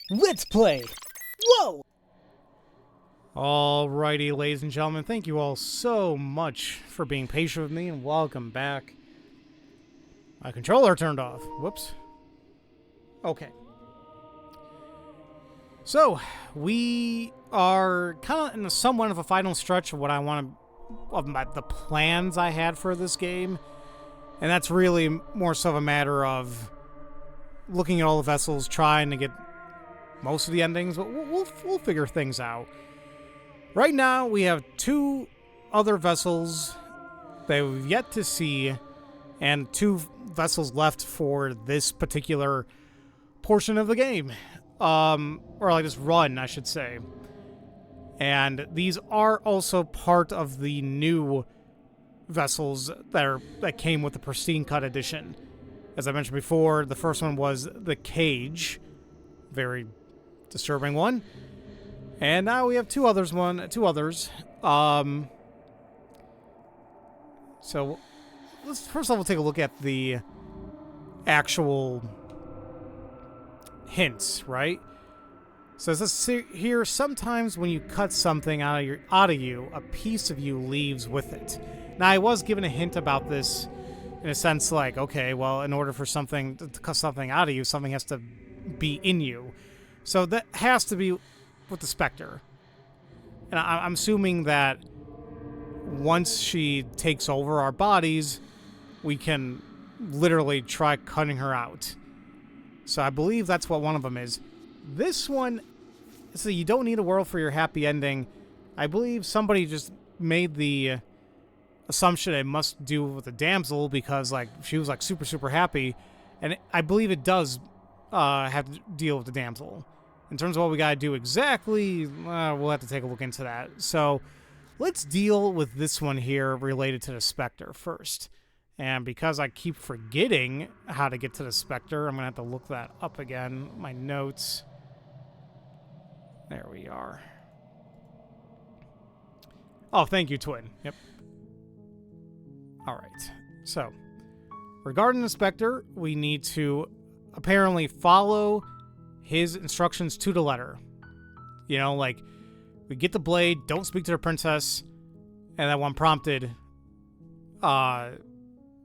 Let's play! Whoa! Alrighty, ladies and gentlemen, thank you all so much for being patient with me, and welcome back. My controller turned off. Whoops. Okay. So, we are kind of in somewhat of a final stretch of what I want to... of the plans I had for this game. And that's really more so a matter of looking at all the vessels, trying to get most of the endings, but we'll figure things out. Right now, we have 2 other vessels that we've yet to see, and 2 vessels left for this particular portion of the game. Or like this run, I should say. And these are also part of the new vessels that came with the Pristine Cut Edition. As I mentioned before, the first one was the Cage. Very disturbing one. And now we have 2 others. So let's first of all take a look at the actual hints, right? So this here, sometimes when you cut something out of you, a piece of you leaves with it. Now, I was given a hint about this in a sense, like, okay, well, in order for something to cut something out of you, something has to be in you. So that has to be with the Spectre. And I'm assuming that once she takes over our bodies, we can literally try cutting her out. So I believe that's what one of them is. This one, so you don't need a world for your happy ending. I believe somebody just made the assumption it must do with the Damsel because, like, she was, like, super, super happy. And I believe it does have to deal with the Damsel. In terms of what we gotta do exactly, we'll have to take a look into that. So let's deal with this one here related to the Spectre first. And because I keep forgetting how to get to the Spectre, I'm going to have to look that up again. My notes. There we are. Oh, thank you, Twin. Yep. All right. So, regarding the Spectre, we need to apparently follow his instructions to the letter. You know, like, we get the blade, don't speak to the princess, and then when prompted,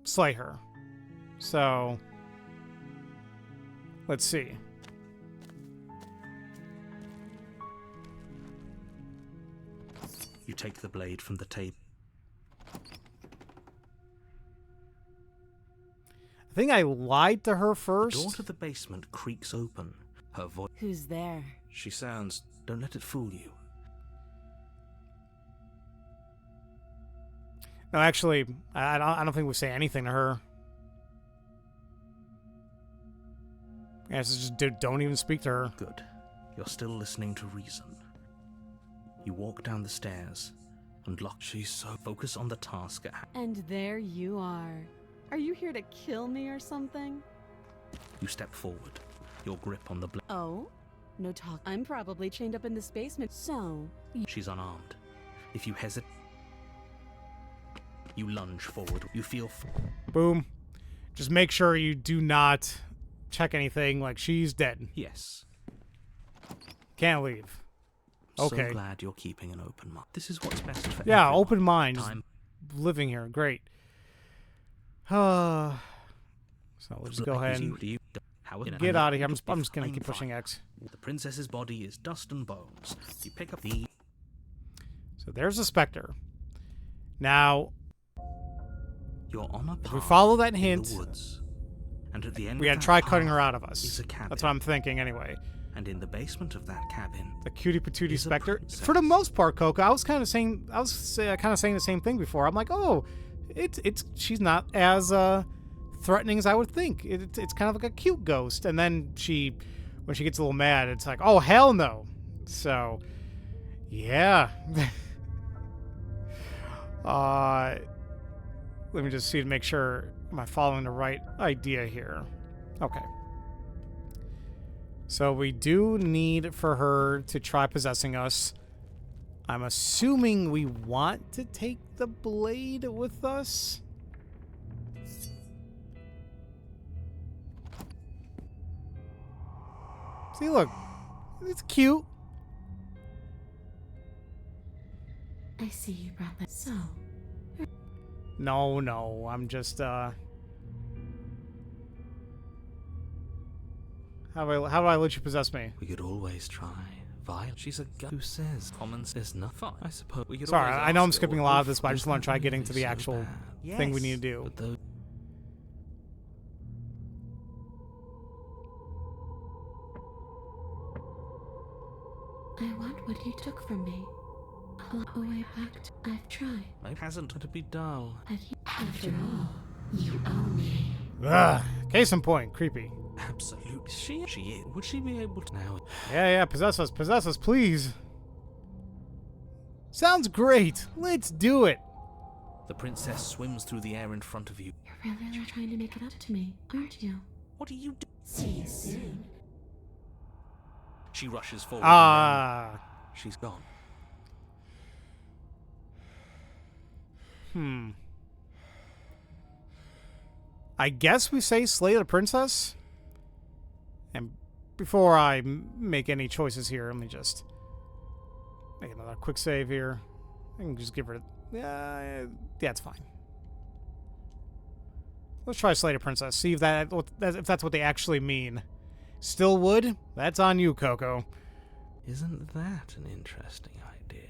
slay her. So, let's see. You take the blade from the table. I think I lied to her first. The door to the basement creaks open. Her voice. Who's there? She sounds. Don't let it fool you. No, actually, I don't think we say anything to her. Yeah, it's just don't even speak to her. Good. You're still listening to reason. You walk down the stairs and lock. She's so focused on the task at hand. And there you are. Are you here to kill me or something? You step forward. Your grip on the blade. Oh? No talk. I'm probably chained up in this basement, so... She's unarmed. If you hesitate, you lunge forward. You feel... Boom. Just make sure you do not check anything. Like, she's dead. Yes. Can't leave. Okay. So glad you're keeping an open mind. This is what's best for yeah, everyone. open mind. Time. Living here. Great. So we'll just go ahead and get out of here. I'm just going to keep pushing X. The princess's body is dust and bones. You pick up the... So there's the Spectre. Now, you're on a path if we follow that hint, in the woods, and at the end we of gotta that try path cutting her out of is us. a cabin. That's what I'm thinking anyway. And in the basement of that cabin, The cutie patootie is a Spectre. princess. For the most part, Coco, I was kind of saying the same thing before. I'm like, oh, she's not as threatening as I would think. It's kind of like a cute ghost. And then when she gets a little mad, it's like, oh, hell no. So, yeah. Let me just see to make sure am I following the right idea here. Okay. So we do need for her to try possessing us. I'm assuming we want to take the blade with us. See, look. It's cute. I see you brought that. So, No, I'm just, How do I let you possess me? We could always try. Violet. She's a guy who says common sense nothing. I suppose we could Sorry, always I know I'm ask her skipping a what lot of if this, but I just want to try wasn't getting to the really so actual bad. thing we Yes, need to do. but though I want what you took from me. I'll go way back to. I've tried. it hasn't to be dull. After all, you owe me. Ugh. Case in point, creepy. Absolutely. She is. Would she be able to now? Yeah, possess us, please. Sounds great. Let's do it. The princess swims through the air in front of you. You're really trying to make it up to me, aren't you? What are you doing? See you soon. She rushes forward. Ah. And then she's gone. I guess we say slay the princess? And before I make any choices here, let me just make another quick save here. I can just give her... yeah, it's fine. Let's try slay the princess. See if that's what they actually mean. Still would? That's on you, Coco. Isn't that an interesting idea?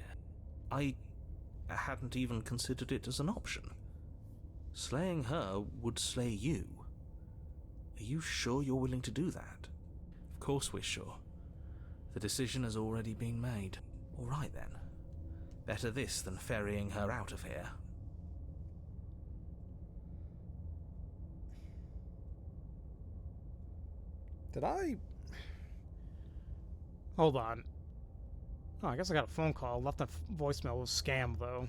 I hadn't even considered it as an option. Slaying her would slay you. Are you sure you're willing to do that? Of course we're sure. The decision has already been made. All right then. Better this than ferrying her out of here. Did I... Hold on. Oh, I guess I got a phone call. Left a voicemail. It was scam, though.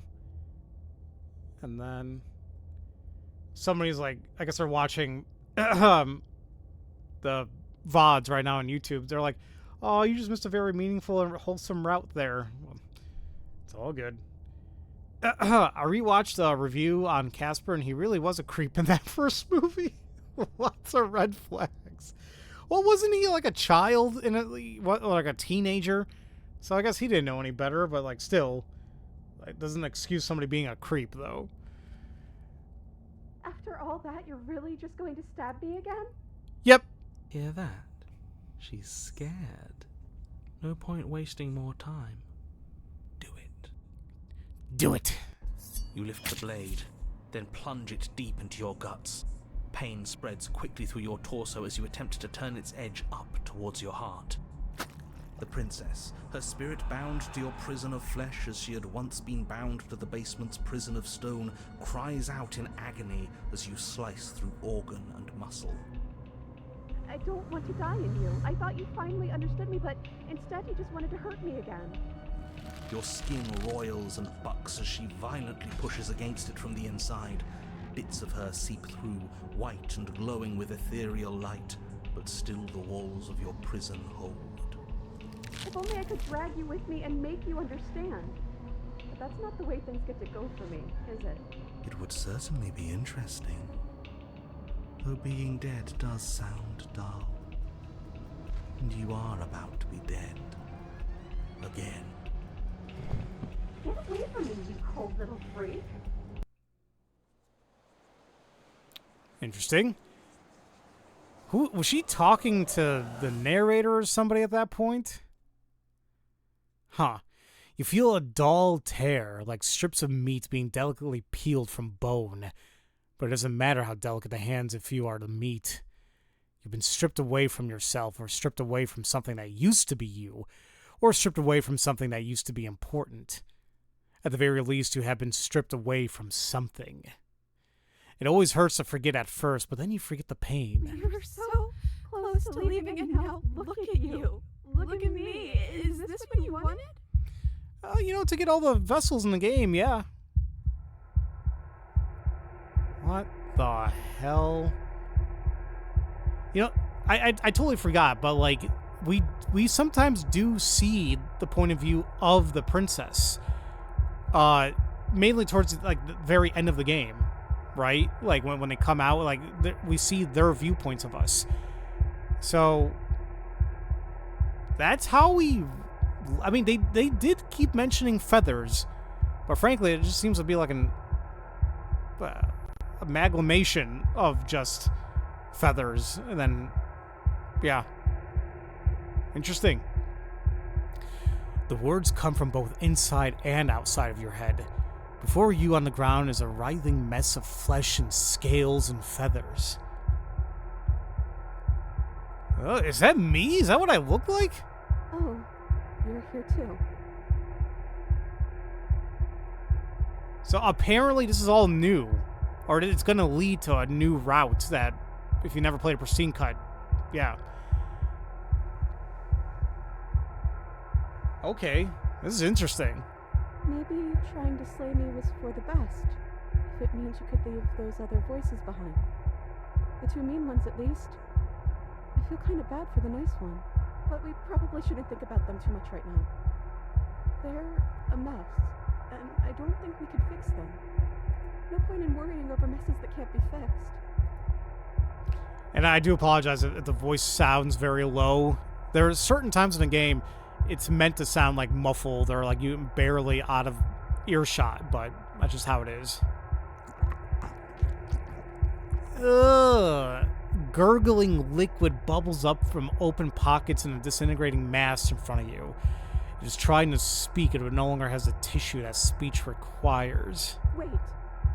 And then... somebody's like... I guess they're watching... the VODs right now on YouTube. They're like, oh, you just missed a very meaningful and wholesome route there. Well, it's all good. I rewatched a review on Casper, and he really was a creep in that first movie. Lots of red flags. Well, wasn't he like a child in like a teenager? So I guess he didn't know any better, but like still, it doesn't excuse somebody being a creep, though. After all that, you're really just going to stab me again? Yep. Hear that? She's scared. No point wasting more time. Do it. Do it. You lift the blade, then plunge it deep into your guts. Pain spreads quickly through your torso as you attempt to turn its edge up towards your heart. The princess, her spirit bound to your prison of flesh as she had once been bound to the basement's prison of stone, cries out in agony as you slice through organ and muscle. I don't want to die in you. I thought you finally understood me, but instead you just wanted to hurt me again. Your skin roils and bucks as she violently pushes against it from the inside. Bits of her seep through, white and glowing with ethereal light, but still the walls of your prison hold. If only I could drag you with me and make you understand. But that's not the way things get to go for me, is it? It would certainly be interesting. Though being dead does sound dull. And you are about to be dead. Again. Get away from me, you cold little freak. Interesting. Who was she talking to? The narrator or somebody at that point? Huh. You feel a dull tear, like strips of meat being delicately peeled from bone. But it doesn't matter how delicate the hands if you are the meat. You've been stripped away from yourself, or stripped away from something that used to be you, or stripped away from something that used to be important. At the very least, you have been stripped away from something. It always hurts to forget at first, but then you forget the pain. You were so close to leaving, and now look at you. Look at me. Is this what you wanted? To get all the vessels in the game, yeah. What the hell? I totally forgot, but like we sometimes do see the point of view of the princess. Mainly towards like the very end of the game, right? Like when they come out, like we see their viewpoints of us. So that's how we... I mean, they did keep mentioning feathers, but frankly, it just seems to be like an amalgamation of just feathers, and then, yeah. Interesting. The words come from both inside and outside of your head. Before you on the ground is a writhing mess of flesh and scales and feathers. Is that me? Is that what I look like? Oh, you're here too. So apparently this is all new. Or it's going to lead to a new route that, if you never played a Pristine cut, yeah. Okay, this is interesting. Maybe trying to slay me was for the best, if it means you could leave those other voices behind. The two mean ones, at least. I feel kind of bad for the nice one, but we probably shouldn't think about them too much right now. They're a mess, and I don't think we could fix them. No point in worrying over messes that can't be fixed. And I do apologize if the voice sounds very low. There are certain times in the game it's meant to sound like muffled or like you barely out of earshot, but that's just how it is. Ugh. Gurgling liquid bubbles up from open pockets in a disintegrating mass in front of you. It is trying to speak, it no longer has the tissue that speech requires. Wait,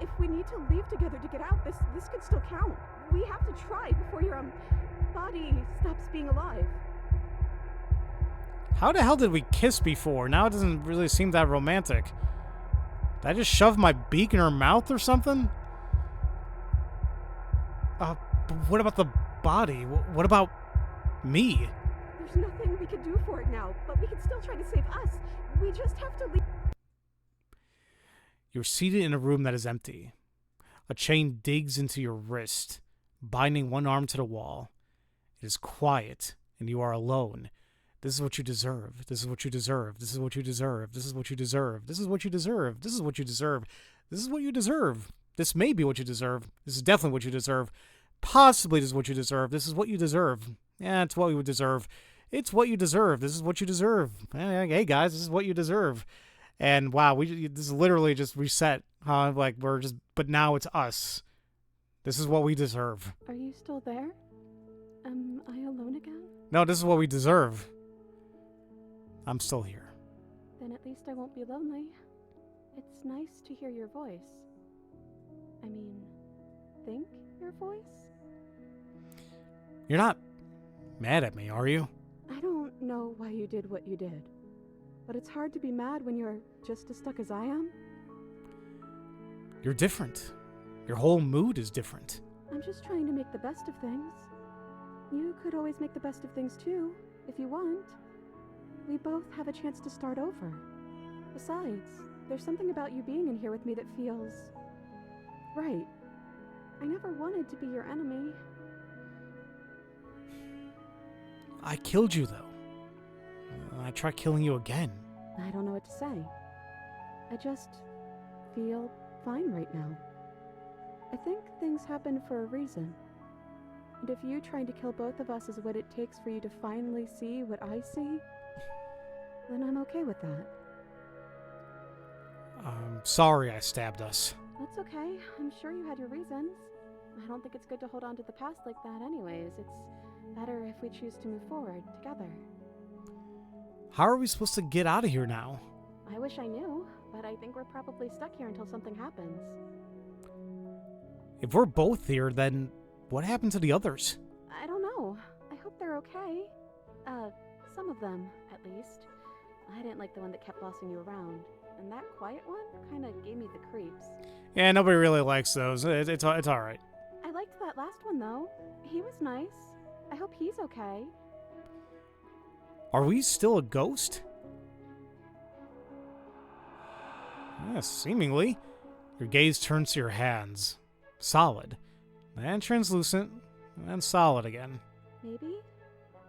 if we need to leave together to get out, this could still count. We have to try before your body stops being alive. How the hell did we kiss before? Now it doesn't really seem that romantic. Did I just shove my beak in her mouth or something? But what about the body? What about me? There's nothing we can do for it now, but we can still try to save us. We just have to leave. You're seated in a room that is empty. A chain digs into your wrist, binding one arm to the wall. It is quiet, and you are alone. This is what you deserve. This is what you deserve. This is what you deserve. This is what you deserve. This is what you deserve. This is what you deserve. This is what you deserve. This may be what you deserve. This is definitely what you deserve. Possibly this is what you deserve. This is what you deserve. Yeah, it's what we would deserve. It's what you deserve. This is what you deserve. Hey guys, this is what you deserve. And wow, this is literally just reset. Like we're just, but now it's us. This is what we deserve. Are you still there? Am I alone again? No, this is what we deserve. I'm still here. Then at least I won't be lonely. It's nice to hear your voice. I mean, think your voice? You're not mad at me, are you? I don't know why you did what you did, but it's hard to be mad when you're just as stuck as I am. You're different. Your whole mood is different. I'm just trying to make the best of things. You could always make the best of things too, if you want. We both have a chance to start over. Besides, there's something about you being in here with me that feels right. I never wanted to be your enemy. I killed you, though. I try killing you again. I don't know what to say. I just feel fine right now. I think things happen for a reason. And if you trying to kill both of us is what it takes for you to finally see what I see, then I'm okay with that. I'm sorry I stabbed us. That's okay. I'm sure you had your reasons. I don't think it's good to hold on to the past like that anyways. It's better if we choose to move forward together. How are we supposed to get out of here now? I wish I knew, but I think we're probably stuck here until something happens. If we're both here, then what happened to the others? I don't know. I hope they're okay. Some of them, at least. I didn't like the one that kept bossing you around. And that quiet one kind of gave me the creeps. Yeah, nobody really likes those. It's alright. I liked that last one, though. He was nice. I hope he's okay. Are we still a ghost? Yeah, seemingly. Your gaze turns to your hands. Solid. And translucent. And solid again. Maybe?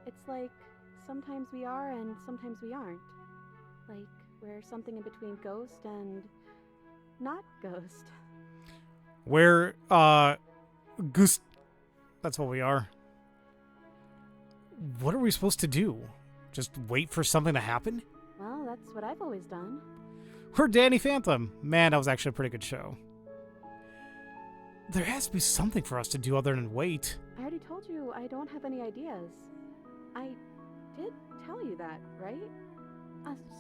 It's like sometimes we are and sometimes we aren't. Like we're something in between ghost and not ghost. We're, goose. That's what we are. What are we supposed to do? Just wait for something to happen? Well, that's what I've always done. We're Danny Phantom. Man, that was actually a pretty good show. There has to be something for us to do other than wait. I already told you I don't have any ideas. I did tell you that, right?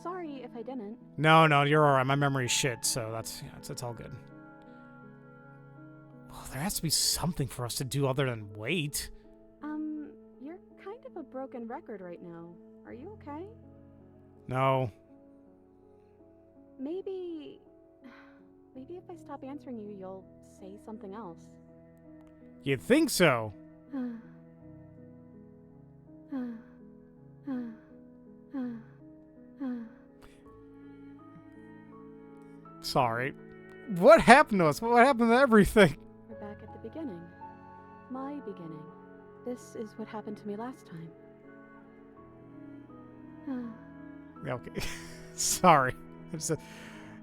Sorry if I didn't. No, you're alright. My memory's shit, so that's it's all good. Well, there has to be something for us to do other than wait. You're kind of a broken record right now. Are you okay? No. Maybe if I stop answering you, you'll say something else. You'd think so. Sorry. What happened to us? What happened to everything? We're back at the beginning. My beginning. This is what happened to me last time. Okay. Sorry.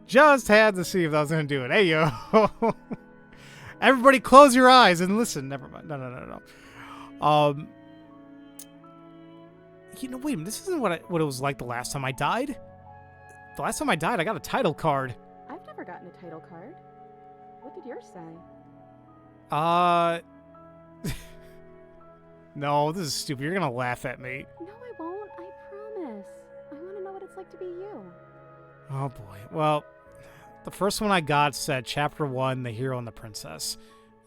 Just had to see if I was going to do it. Hey, yo. Everybody close your eyes and listen. Never mind. No. Wait a minute. This isn't what it was like the last time I died. The last time I died, I got a title card. I've never gotten a title card. What did yours say? No, this is stupid. You're going to laugh at me. No, I won't. I promise. I want to know what it's like to be you. Oh, boy. Well, the first one I got said Chapter 1, The Hero and the Princess.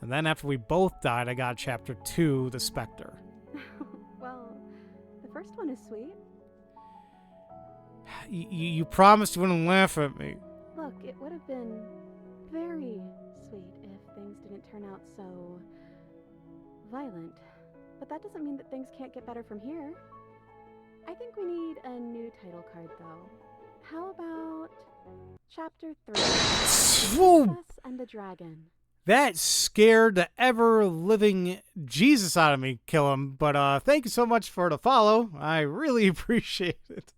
And then after we both died, I got Chapter 2, The Spectre. Well, the first one is sweet. You promised you wouldn't laugh at me. Look, it would have been very sweet if things didn't turn out so violent. But that doesn't mean that things can't get better from here. I think we need a new title card, though. How about Chapter 3, Whoa. Princess and the Dragon? That scared the ever-living Jesus out of me, kill him. But thank you so much for the follow. I really appreciate it.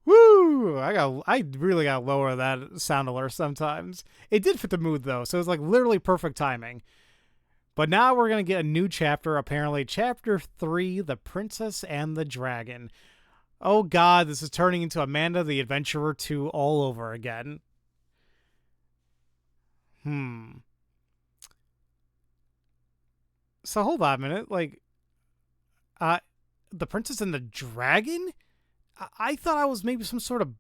Woo! I really got to lower that sound alert sometimes. It did fit the mood, though, so it was like literally perfect timing. But now we're going to get a new chapter, apparently. Chapter 3, The Princess and the Dragon. Oh god, this is turning into Amanda the Adventurer 2 all over again. So hold on a minute, like, The Princess and the Dragon? I thought I was maybe some sort of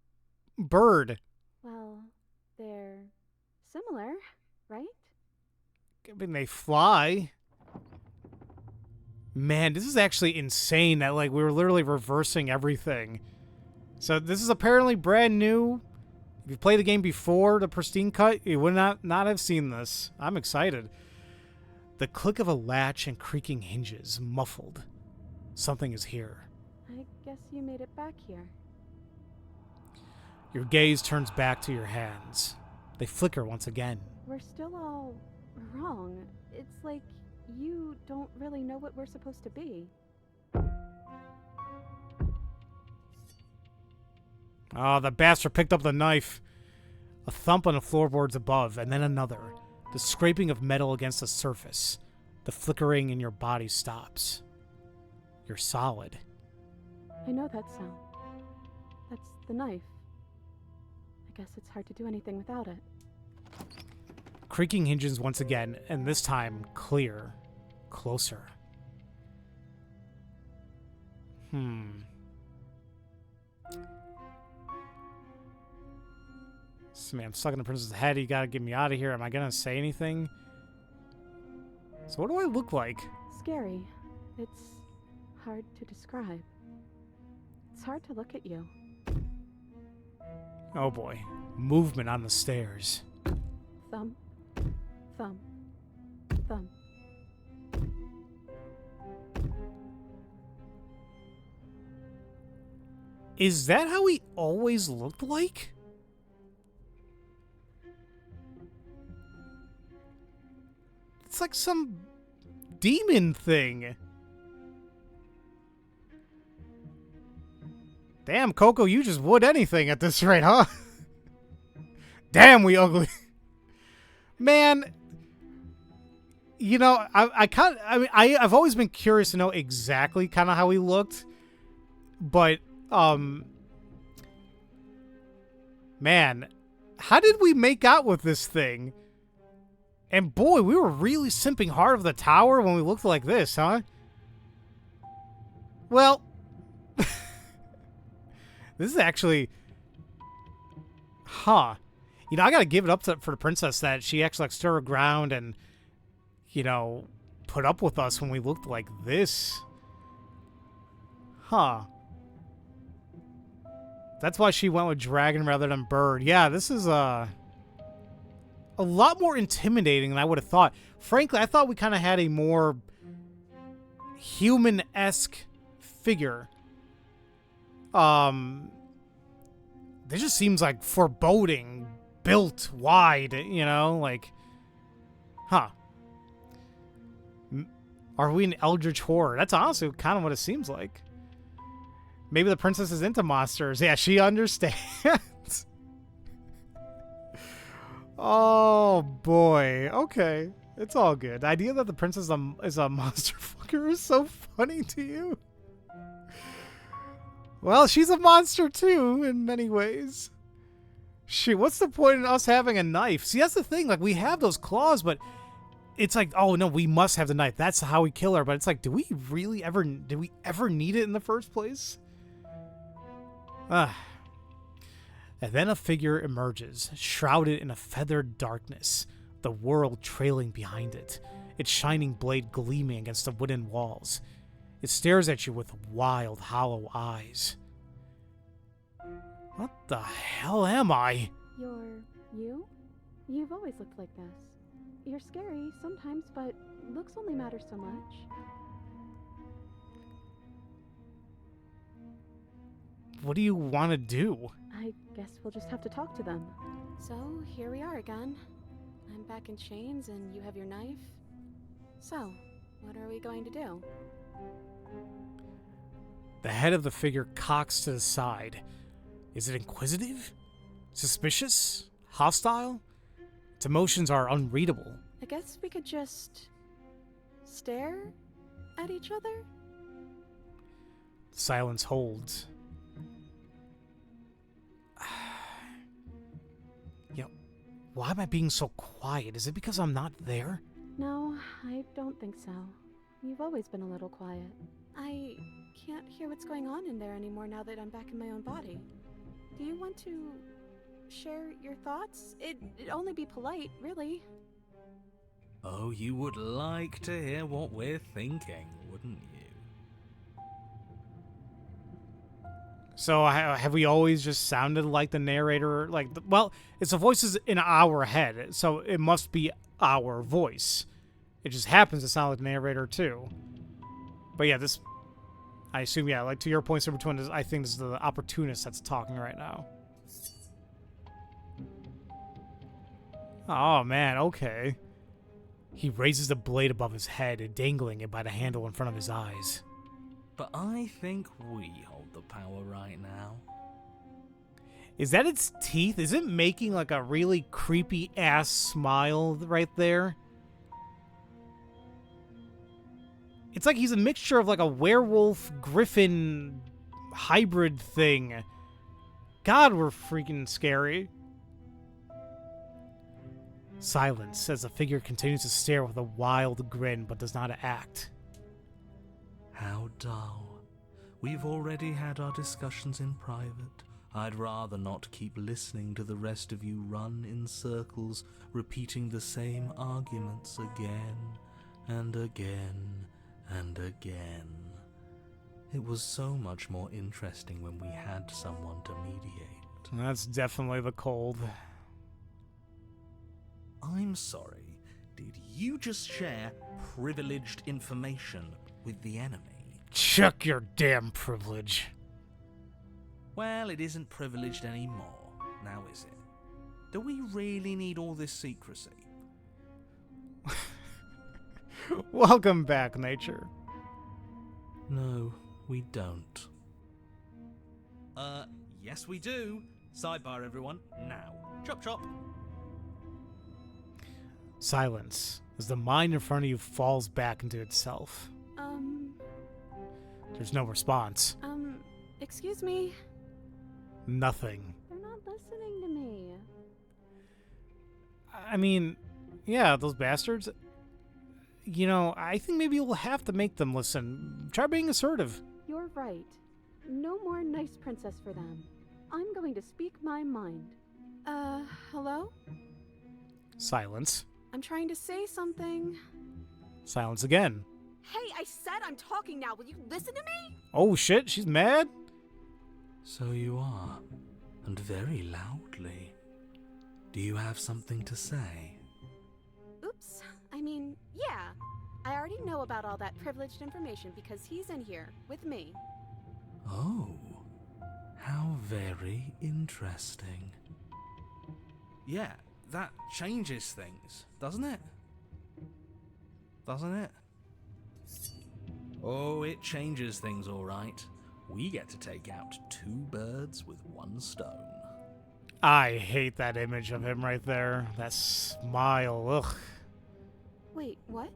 bird. Well, they're similar, right? I mean, they fly. Man, this is actually insane that, like, we were literally reversing everything. So this is apparently brand new. If you played the game before the Pristine cut, you would not have seen this. I'm excited. The click of a latch and creaking hinges, muffled. Something is here. I guess you made it back here. Your gaze turns back to your hands. They flicker once again. We're still all wrong. It's like you don't really know what we're supposed to be. Oh, the bastard picked up the knife. A thump on the floorboards above, and then another. The scraping of metal against the surface. The flickering in your body stops. You're solid. I know that sound. That's the knife. I guess it's hard to do anything without it. Creaking hinges once again, and this time clear. Closer. So, man, I'm stuck in the princess's head. You gotta get me out of here. Am I gonna say anything? So what do I look like? Scary. It's hard to describe. It's hard to look at you. Oh boy. Movement on the stairs. Thump. Thump. Thump. Is that how he always looked like? It's like some demon thing. Damn, Coco, you just would anything at this rate, huh? Damn, we ugly. Man, You know, I've always been curious to know exactly kind of how he looked, but man, how did we make out with this thing? And boy, we were really simping hard of the tower when we looked like this, huh? Well, this is actually, huh? You know, I gotta give it up for the princess that she actually like stood her ground and, you know, put up with us when we looked like this. Huh. That's why she went with dragon rather than bird. Yeah, this is a lot more intimidating than I would have thought. Frankly, I thought we kind of had a more human-esque figure. This just seems like foreboding, built wide, you know, like, huh. Are we an eldritch horror? That's honestly kind of what it seems like. Maybe the princess is into monsters. Yeah, she understands. Oh, boy. Okay. It's all good. The idea that the princess is a monster fucker is so funny to you. Well, she's a monster, too, in many ways. Shoot, what's the point in us having a knife? See, that's the thing. Like, we have those claws, but it's like, oh, no, we must have the knife. That's how we kill her. But it's like, did we ever need it in the first place? And then a figure emerges, shrouded in a feathered darkness, the world trailing behind it, its shining blade gleaming against the wooden walls. It stares at you with wild, hollow eyes. What the hell am I? You're you? You've always looked like this. You're scary sometimes, but looks only matter so much. What do you want to do? I guess we'll just have to talk to them. So, here we are again. I'm back in chains and you have your knife. So, what are we going to do? The head of the figure cocks to the side. Is it inquisitive? Suspicious? Hostile? Its emotions are unreadable. I guess we could just stare at each other? Silence holds. You know, why am I being so quiet? Is it because I'm not there? No, I don't think so. You've always been a little quiet. I can't hear what's going on in there anymore now that I'm back in my own body. Do you want to share your thoughts? It'd only be polite, really. Oh, you would like to hear what we're thinking, wouldn't you? So have we always just sounded like the narrator? Well, it's the voices in our head, so it must be our voice. It just happens to sound like the narrator too. But yeah, this, I assume, yeah, like to your point, Super Twin, I think this is the opportunist that's talking right now. Oh man, okay. He raises the blade above his head, dangling it by the handle in front of his eyes. But I think we hold the power right now. Is that its teeth? Is it making like a really creepy ass smile right there? It's like he's a mixture of like a werewolf griffin hybrid thing. God, we're freaking scary. Silence as the figure continues to stare with a wild grin but does not act. How dull. We've already had our discussions in private. I'd rather not keep listening to the rest of you run in circles, repeating the same arguments again and again and again. It was so much more interesting when we had someone to mediate. That's definitely the cold. I'm sorry, did you just share privileged information with the enemy? Chuck your damn privilege. Well, it isn't privileged anymore, now is it? Do we really need all this secrecy? Welcome back, nature. No, we don't. Yes we do. Sidebar, everyone. Now. Chop chop. Silence as the mind in front of you falls back into itself. There's no response. Excuse me. Nothing. They're not listening to me. I mean, yeah, those bastards. You know, I think maybe we'll have to make them listen. Try being assertive. You're right. No more nice princess for them. I'm going to speak my mind. Hello? Silence. I'm trying to say something. Silence again. Hey, I said I'm talking now. Will you listen to me? Oh shit, she's mad? So you are, and very loudly. Do you have something to say? Oops. I mean, yeah. I already know about all that privileged information because he's in here with me. Oh, how very interesting. Yeah, that changes things, doesn't it? Doesn't it? Oh, it changes things, all right. We get to take out 2 birds with 1 stone. I hate that image of him right there. That smile, ugh. Wait, what?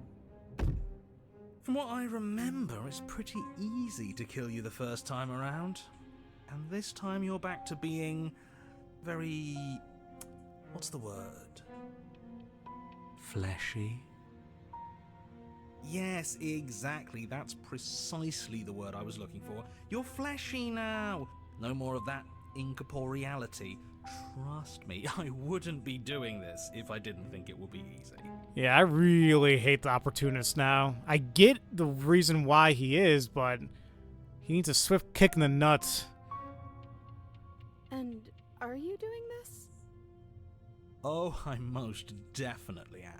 From what I remember, it's pretty easy to kill you the first time around. And this time you're back to being very... what's the word? Fleshy? Yes, exactly. That's precisely the word I was looking for. You're fleshy now. No more of that incorporeality. Trust me, I wouldn't be doing this if I didn't think it would be easy. Yeah, I really hate the opportunist now. I get the reason why he is, but he needs a swift kick in the nuts. And are you doing this? Oh, I most definitely am.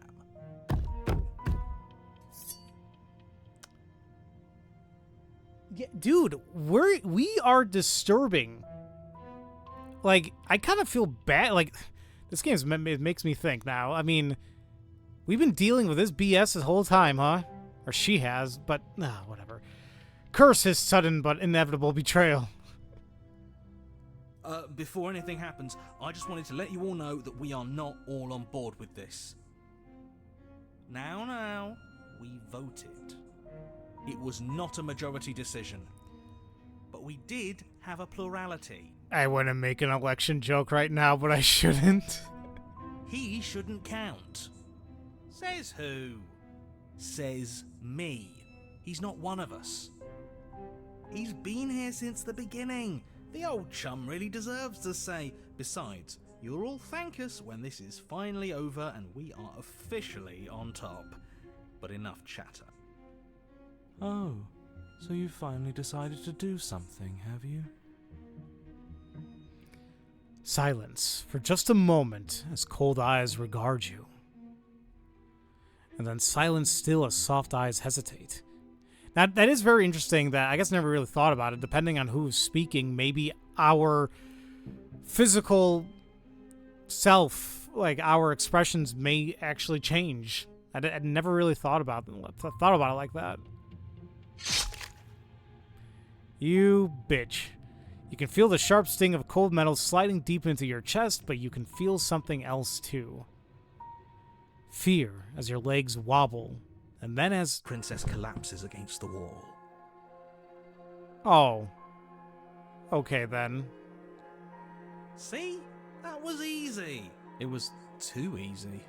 Yeah, dude, we are disturbing. Like, I kind of feel bad. Like, this game it makes me think now. I mean, we've been dealing with this BS this whole time, huh? Or she has, but whatever. Curse his sudden but inevitable betrayal. Before anything happens, I just wanted to let you all know that we are not all on board with this. Now, we voted. It was not a majority decision. But we did have a plurality. I want to make an election joke right now, but I shouldn't. He shouldn't count. Says who? Says me. He's not one of us. He's been here since the beginning. The old chum really deserves to say. Besides, you'll all thank us when this is finally over and we are officially on top. But enough chatter. Oh, so you finally decided to do something, have you? Silence for just a moment as cold eyes regard you. And then silence still as soft eyes hesitate. Now, that is very interesting that I guess I never really thought about it. Depending on who's speaking, maybe our physical self, like our expressions may actually change. I'd never really thought about it like that. You bitch. You can feel the sharp sting of cold metal sliding deep into your chest, but you can feel something else too. Fear as your legs wobble, and then as Princess collapses against the wall. Oh. Okay then. See? That was easy. It was too easy.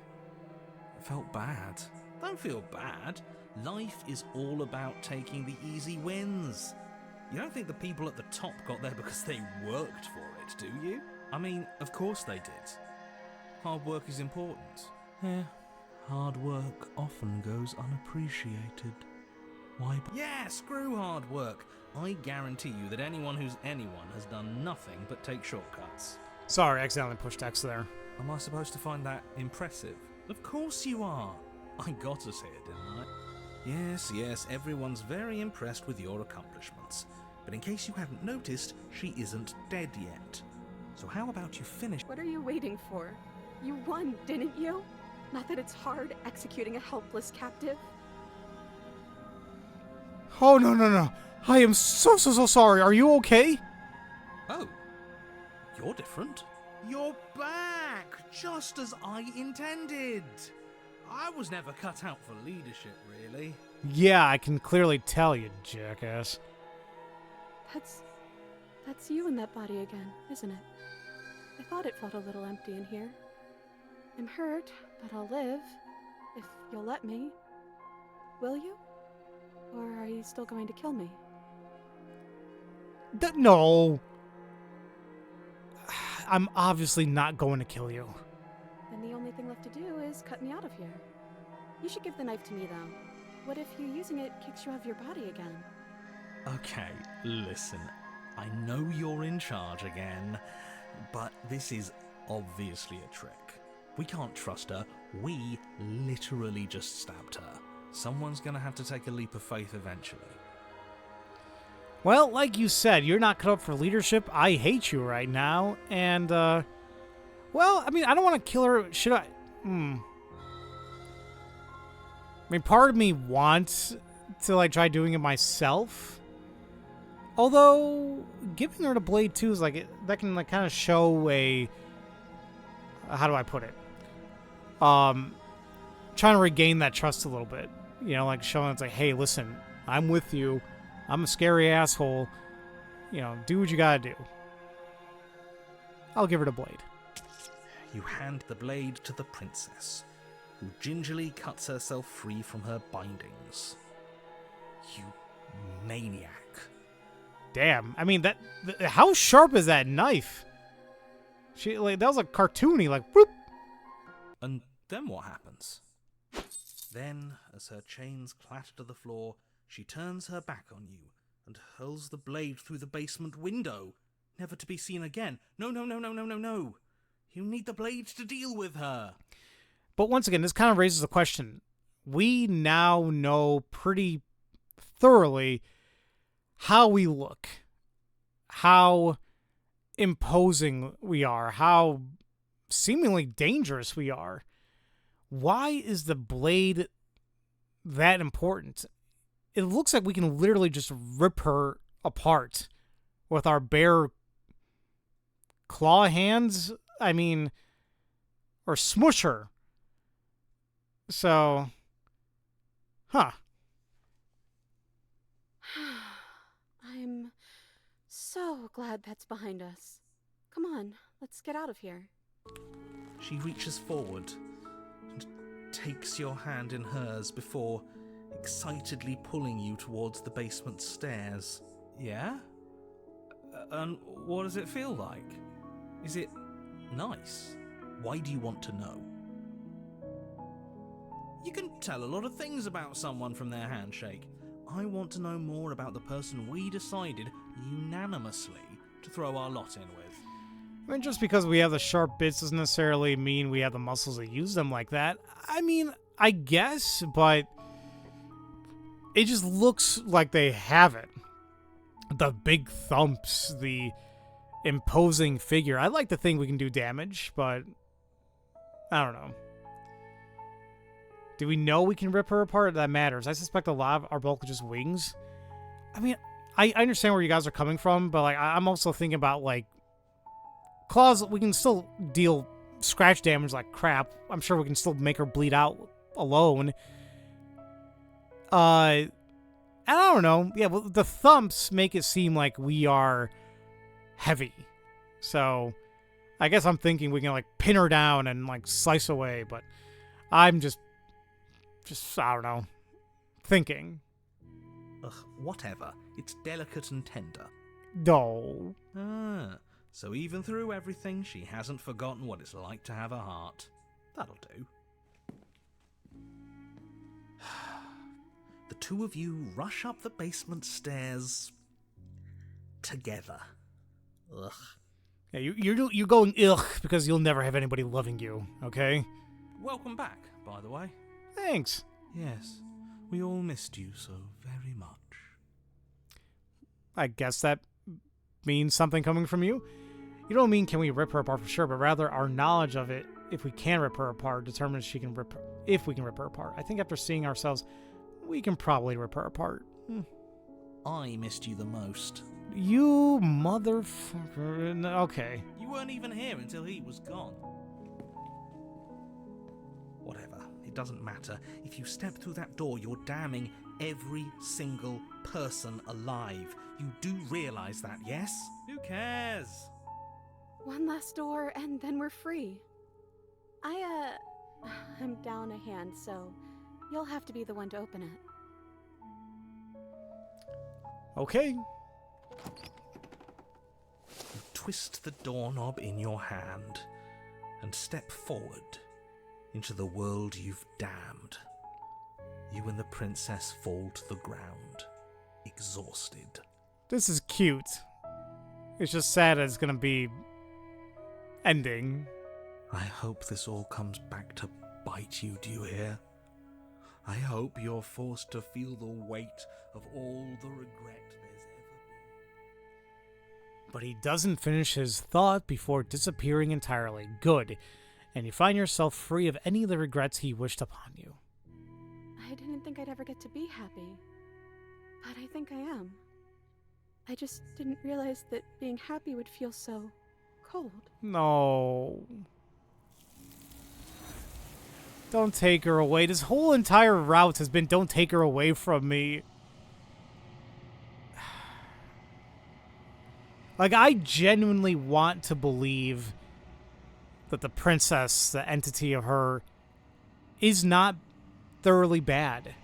It felt bad. Don't feel bad. Life is all about taking the easy wins. You don't think the people at the top got there because they worked for it, do you? I mean, of course they did. Hard work is important. Yeah, hard work often goes unappreciated. Why? Yeah, screw hard work. I guarantee you that anyone who's anyone has done nothing but take shortcuts. Sorry, I accidentally pushed X there. Am I supposed to find that impressive? Of course you are. I got us here, didn't I? Yes, everyone's very impressed with your accomplishments. But in case you hadn't noticed, she isn't dead yet. So how about you finish? What are you waiting for? You won, didn't you? Not that it's hard executing a helpless captive. Oh, no. I am so sorry. Are you okay? Oh, you're different. You're back, just as I intended. I was never cut out for leadership, really. Yeah, I can clearly tell, you jackass. That's you in that body again, isn't it? I thought it felt a little empty in here. I'm hurt, but I'll live, if you'll let me. Will you? Or are you still going to kill me? No. I'm obviously not going to kill you. Then the only thing left to do is cut me out of here. You should give the knife to me, though. What if you using it kicks you out of your body again? Okay, listen. I know you're in charge again, but this is obviously a trick. We can't trust her. We literally just stabbed her. Someone's gonna have to take a leap of faith eventually. Well, like you said, you're not cut up for leadership. I hate you right now. And, well, I mean, I don't want to kill her. Should I? I mean, part of me wants to, like, try doing it myself. Although, giving her the blade, too, is, like, that can, like, kind of show a... how do I put it? Trying to regain that trust a little bit. You know, like, showing it's like, hey, listen, I'm with you. I'm a scary asshole. You know, do what you gotta do. I'll give her the blade. You hand the blade to the princess, who gingerly cuts herself free from her bindings. You maniac. Damn. I mean, how sharp is that knife? That was like cartoony, like, whoop. And then what happens? Then, as her chains clatter to the floor, she turns her back on you and hurls the blade through the basement window, never to be seen again. No. You need the blade to deal with her. But once again, this kind of raises a question. We now know pretty thoroughly how we look, how imposing we are, how seemingly dangerous we are. Why is the blade that important? It looks like we can literally just rip her apart with our bare claw hands. I mean, or smush her. So, huh. I'm so glad that's behind us. Come on, let's get out of here. She reaches forward and takes your hand in hers before excitedly pulling you towards the basement stairs. Yeah? And what does it feel like? Is it nice? Why do you want to know? You can tell a lot of things about someone from their handshake. I want to know more about the person we decided unanimously to throw our lot in with. I mean, just because we have the sharp bits doesn't necessarily mean we have the muscles to use them like that. I mean, I guess, but it just looks like they have it. The big thumps, the imposing figure. I like to think we can do damage, but I don't know. Do we know we can rip her apart? That matters. I suspect a lot of our bulk are just wings. I mean, I understand where you guys are coming from, but like I'm also thinking about like claws. We can still deal scratch damage like crap. I'm sure we can still make her bleed out alone. And I don't know. Yeah, well, the thumps make it seem like we are heavy. So I guess I'm thinking we can like pin her down and like slice away, but I'm just I don't know, thinking. Ugh, whatever. It's delicate and tender. No. Ah, so even through everything, she hasn't forgotten what it's like to have a heart. That'll do. The two of you rush up the basement stairs together. Ugh. Yeah, you're going ugh because you'll never have anybody loving you, okay? Welcome back, by the way. Thanks. Yes, we all missed you so very much. I guess that means something coming from you. You don't mean can we rip her apart for sure, but rather our knowledge of it, if we can rip her apart, determines if we can rip her apart. I think after seeing ourselves, we can probably rip her apart. I missed you the most. You motherfucker. Okay. You weren't even here until he was gone. Whatever. it doesn't matter. If you step through that door, you're damning every single person alive. You do realize that, yes? Who cares? One last door, and then we're free. I'm down a hand, so you'll have to be the one to open it. Okay. You twist the doorknob in your hand and step forward into the world you've damned. You and the princess fall to the ground, exhausted. This is cute. It's just sad that it's gonna be ending. I hope this all comes back to bite you, do you hear? I hope you're forced to feel the weight of all the regret there's ever been. But he doesn't finish his thought before disappearing entirely. Good. And you find yourself free of any of the regrets he wished upon you. I didn't think I'd ever get to be happy, but I think I am. I just didn't realize that being happy would feel so cold. No. Don't take her away. This whole entire route has been don't take her away from me. Like, I genuinely want to believe that the princess, the entity of her, is not thoroughly bad.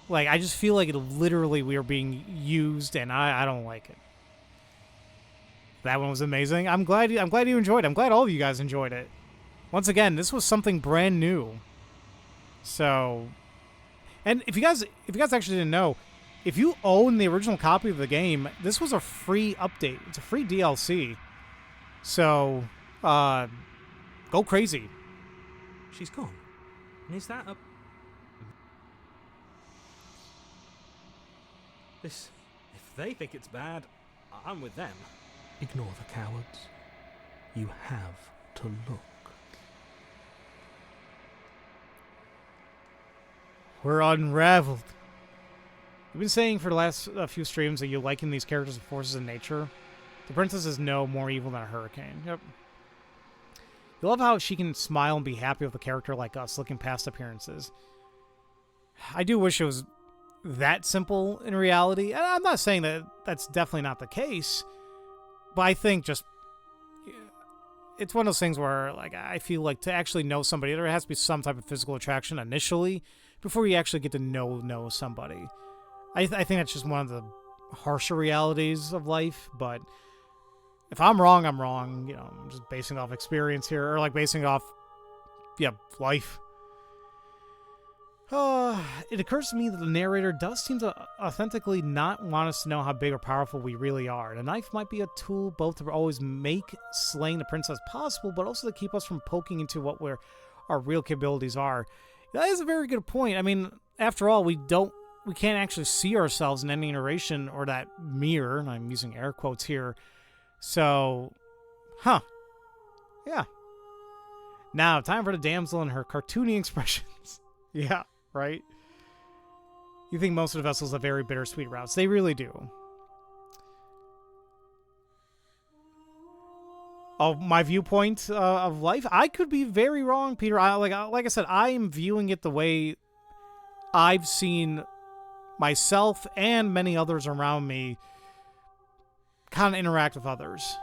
Like, I just feel like literally we are being used, and I don't like it. That one was amazing. I'm glad you enjoyed it. I'm glad all of you guys enjoyed it. Once again, this was something brand new. So, and if you guys actually didn't know, if you own the original copy of the game, this was a free update. It's a free DLC. So, go crazy. She's gone. And is that a... If they think it's bad, I'm with them. Ignore the cowards. You have to look. We're unraveled. You've been saying for the last few streams that you liken these characters and forces in nature. The princess is no more evil than a hurricane. Yep. You love how she can smile and be happy with a character like us, looking past appearances. I do wish it was that simple in reality. And I'm not saying that that's definitely not the case, but I think just it's one of those things where, like, I feel like to actually know somebody, there has to be some type of physical attraction initially before you actually get to know somebody. I think that's just one of the harsher realities of life, but if I'm wrong, I'm wrong. You know, I'm just basing it off experience here, or like basing it off, life. It occurs to me that the narrator does seem to authentically not want us to know how big or powerful we really are. The knife might be a tool both to always make slaying the princess possible, but also to keep us from poking into what our real capabilities are. That is a very good point. I mean, after all, we can't actually see ourselves in any iteration or that mirror, and I'm using air quotes here. So, yeah. Now, time for the damsel and her cartoony expressions. Yeah, right? You think most of the vessels have very bittersweet routes. They really do. Of my viewpoint of life, I could be very wrong, Peter. Like I said, I am viewing it the way I've seen myself and many others around me kind of interact with others.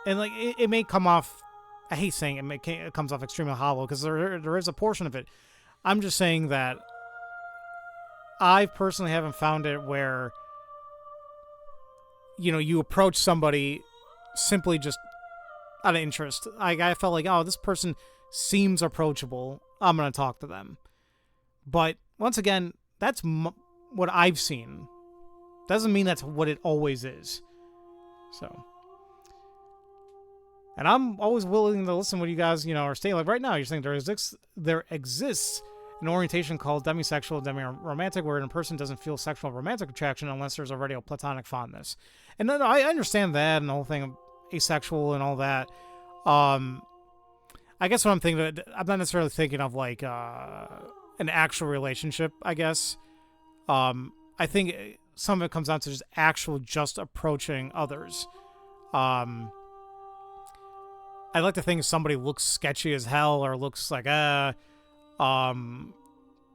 And like it may come off, I hate saying it comes off extremely hollow, because there is a portion of it. I'm just saying that I personally haven't found it where, you approach somebody simply just out of interest. I felt like, oh, this person seems approachable, I'm going to talk to them. But once again, that's what I've seen. Doesn't mean that's what it always is. So, and I'm always willing to listen to what you guys, are saying. Like right now, you're saying there exists an orientation called demisexual, demi-romantic, where a person doesn't feel sexual or romantic attraction unless there's already a platonic fondness. And then I understand that and the whole thing of asexual and all that. I guess what I'm thinking, I'm not necessarily thinking of like an actual relationship, I guess. I think some of it comes down to just approaching others. I like to think somebody looks sketchy as hell or looks like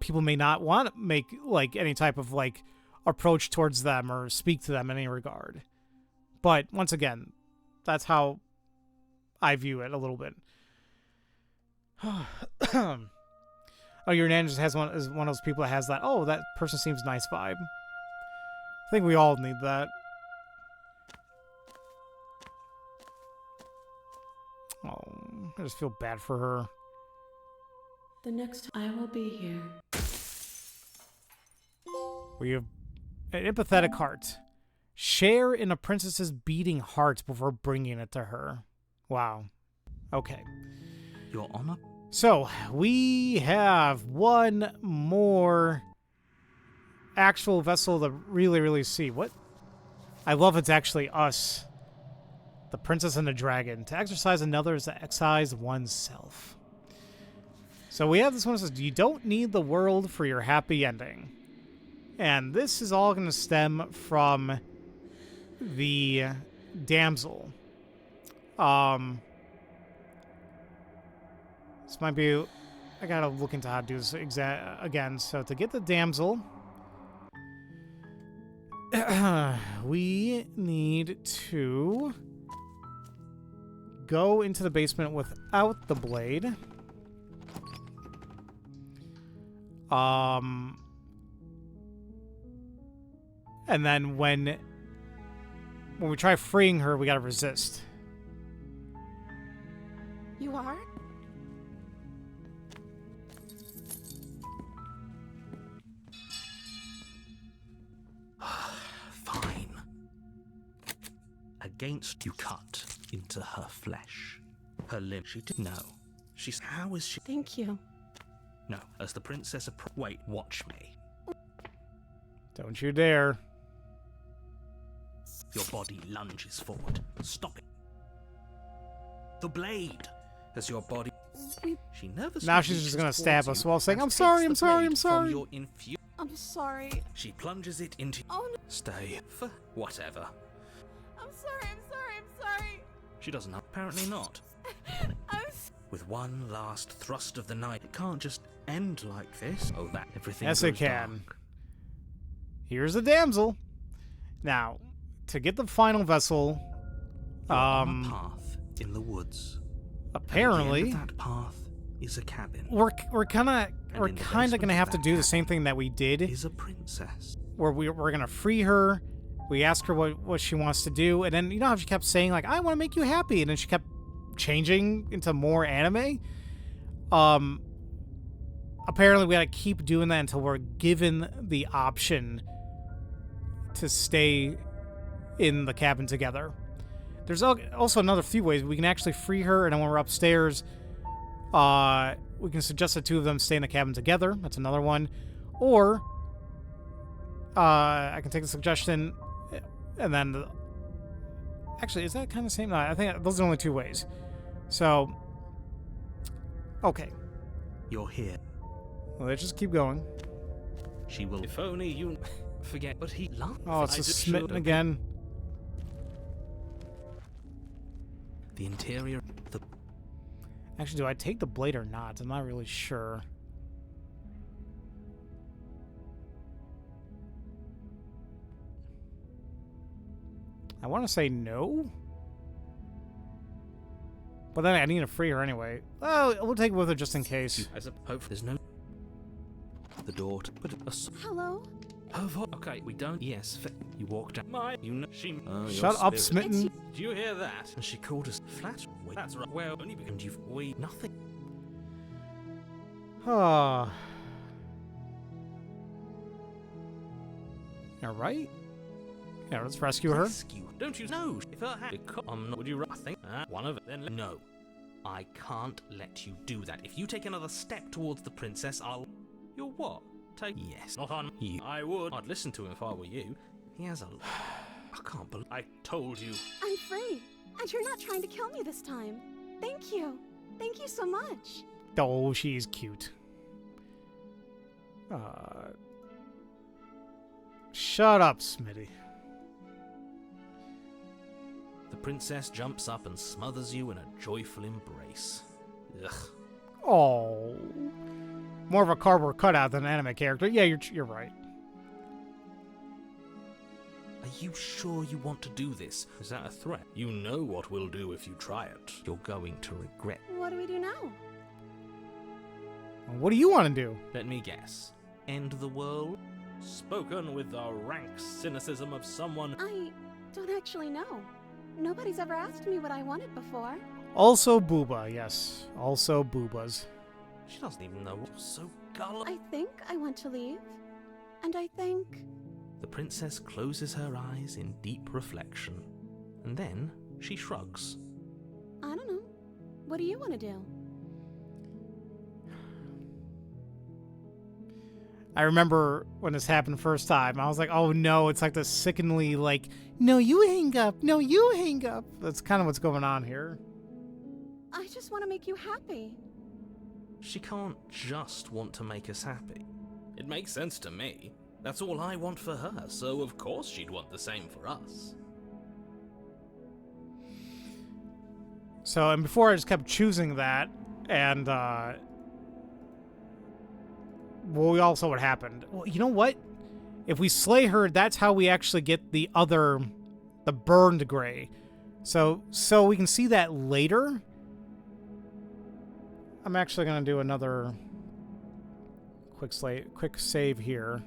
people may not want to make like any type of like approach towards them or speak to them in any regard. But once again, that's how I view it a little bit. Oh, your nan just is one of those people that has that, oh, that person seems nice vibe. I think we all need that. Oh, I just feel bad for her. The next I will be here. We have an empathetic heart. Share in a princess's beating heart before bringing it to her. Wow. Okay. Your Honor? So, we have one more actual vessel to really see. What? I love it's actually us. The princess and the dragon. To exercise another is to exercise oneself. So we have this one that says, you don't need the world for your happy ending. And this is all going to stem from the Damsel. This might be... I gotta look into how to do this again. So to get the Damsel, we need to go into the basement without the blade. And then when we try freeing her, we gotta resist. You are? Fine. Against you cut into her flesh. Her limb. She did know. She's. How is she? Thank you. No, as the princess. Wait, watch me. Don't you dare. Your body lunges forward. Stop it. The blade. As your body. She nervously. Now she's just gonna stab us while saying, "I'm sorry, I'm sorry, I'm sorry." I'm sorry. She plunges it into. Oh no. Stay for whatever. I'm sorry, I'm sorry, I'm sorry. She doesn't know. Apparently not. With one last thrust of the knife, it can't just end like this. Oh, that everything. Yes, goes it can. dark. Here's the Damsel. Now, to get the final vessel, You're on a path in the woods. apparently, At the end of that path is a cabin. we're kind of in the gonna basement have of to that do the same cabin thing that we did, Is a princess. where we're gonna free her. We ask her what she wants to do, and then you know how she kept saying like, "I want to make you happy," and then she kept changing into more anime. Apparently we gotta keep doing that until we're given the option to stay in the cabin together. There's also another few ways we can actually free her, and then when we're upstairs, we can suggest the two of them stay in the cabin together. That's another one. Or I can take the suggestion, and then actually, is that kind of the same? No, I think those are the only two ways. So, okay. You're here. Well, let's just keep going. She will. If only you forget. But he loved. Oh, it's just smitten again. The interior. The. Actually, do I take the blade or not? I'm not really sure. I want to say no. But then I need to free her anyway. Well, we'll take it with her just in case. As a hope, there's no. The door. But Hello? Okay, we don't. Yes, you walked out. You know she. Shut up, Smitten. Did you hear that? And she called us flat. That's right. Well, only because you've nothing. Ah. Alright. Yeah, let's rescue her. Rescue. Don't you know? If I had would you think one of it then? No. I can't let you do that. If you take another step towards the princess, I'll. You're what? Take. Yes. Not on you. I would. I'd listen to him if I were you. He has a. I can't believe. I told you. I'm free. And you're not trying to kill me this time. Thank you. Thank you so much. Oh, she's cute. Shut up, Smitty. The princess jumps up and smothers you in a joyful embrace. Ugh. Oh, more of a cardboard cutout than an anime character. Yeah, you're right. Are you sure you want to do this? Is that a threat? You know what we'll do if you try it. You're going to regret. What do we do now? What do you want to do? Let me guess. End the world? Spoken with the rank cynicism of someone. I don't actually know. Nobody's ever asked me what I wanted before. Also booba, yes. Also boobas. She doesn't even know. You're so gullible. I think I want to leave. And I think... The princess closes her eyes in deep reflection. And then she shrugs. I don't know. What do you want to do? I remember when this happened the first time, I was like, oh no, it's like the sickeningly like, no, you hang up. No, you hang up. That's kind of what's going on here. I just want to make you happy. She can't just want to make us happy. It makes sense to me. That's all I want for her, so of course she'd want the same for us. So, and before I just kept choosing that, and, well, we all saw what happened. Well, you know what? If we slay her, that's how we actually get the burned gray. So we can see that later. I'm actually going to do another quick save here,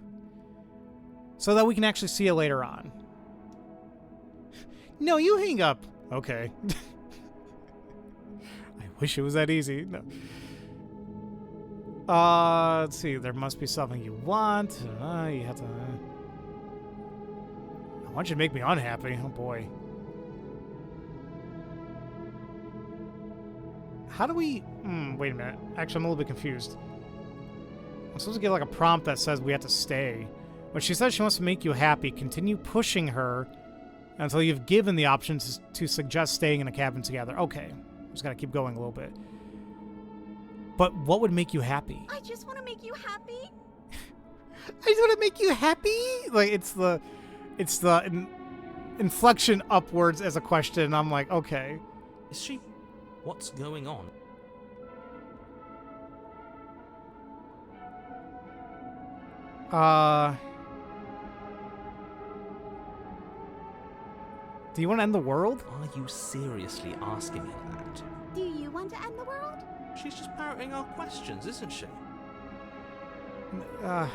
so that we can actually see it later on. No, you hang up. Okay. I wish it was that easy. No. Let's see. There must be something you want. You have to... I want you to make me unhappy. Oh, boy. How do we... wait a minute. Actually, I'm a little bit confused. I'm supposed to get like a prompt that says we have to stay. When she says she wants to make you happy, continue pushing her until you've given the option to suggest staying in a cabin together. Okay. Just gotta keep going a little bit. But what would make you happy? I just want to make you happy. I just want to make you happy? Like, it's the inflection upwards as a question, and I'm like, okay. Is she... What's going on? Do you want to end the world? Are you seriously asking her that? Do you want to end the world? She's just parroting our questions, isn't she? I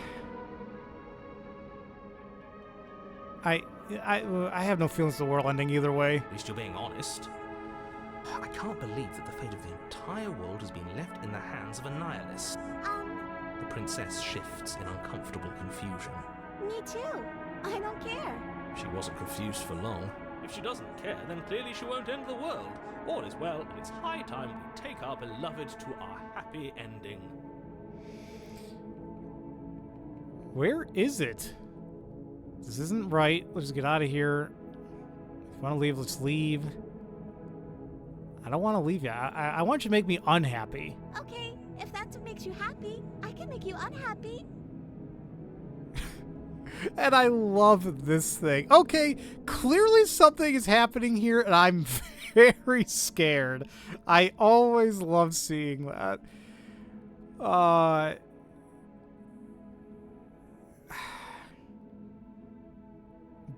have no feelings of the world ending either way. At least you're being honest. I can't believe that the fate of the entire world has been left in the hands of a nihilist. The princess shifts in uncomfortable confusion. Me too. I don't care. She wasn't confused for long. If she doesn't care, then clearly she won't end the world. All is well, and it's high time we take our beloved to our happy ending. Where is it? This isn't right. Let's just get out of here. If you want to leave, let's leave. I don't want to leave you. I want you to make me unhappy. Okay, if that's what makes you happy, I can make you unhappy. And I love this thing. Okay, clearly something is happening here, and I'm very scared. I always love seeing that. But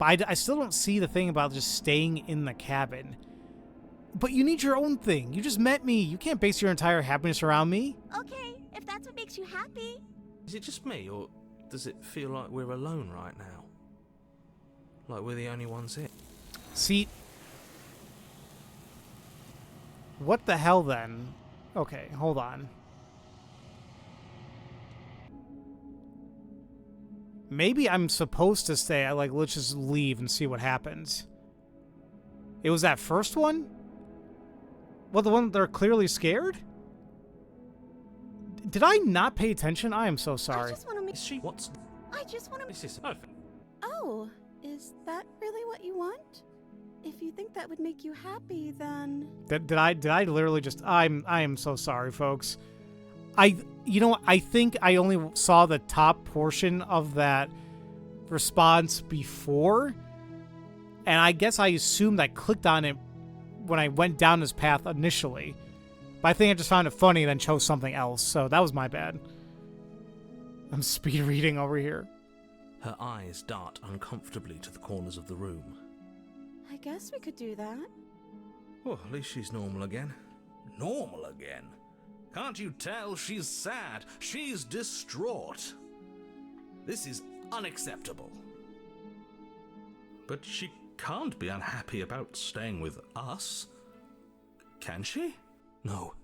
I still don't see the thing about just staying in the cabin. But you need your own thing. You just met me. You can't base your entire happiness around me. Okay, if that's what makes you happy. Is it just me, or does it feel like we're alone right now? Like we're the only ones here? See... What the hell, then? Okay, hold on. Maybe I'm supposed to stay. Let's just leave and see what happens. It was that first one? Well, the one they're clearly scared? Did I not pay attention? I am so sorry. I just want to make... Is she... What's... I just want to... This is perfect. Oh, is that really what you want? If you think that would make you happy, then... Did I literally just... I am so sorry, folks. You know what? I think I only saw the top portion of that response before, and I guess I assumed I clicked on it when I went down this path initially. But I think I just found it funny and then chose something else, so that was my bad. I'm speed reading over here. Her eyes dart uncomfortably to the corners of the room. I guess we could do that. Well, at least she's normal again. Normal again? Can't you tell she's sad? She's distraught. This is unacceptable. But she can't be unhappy about staying with us. Can she? No.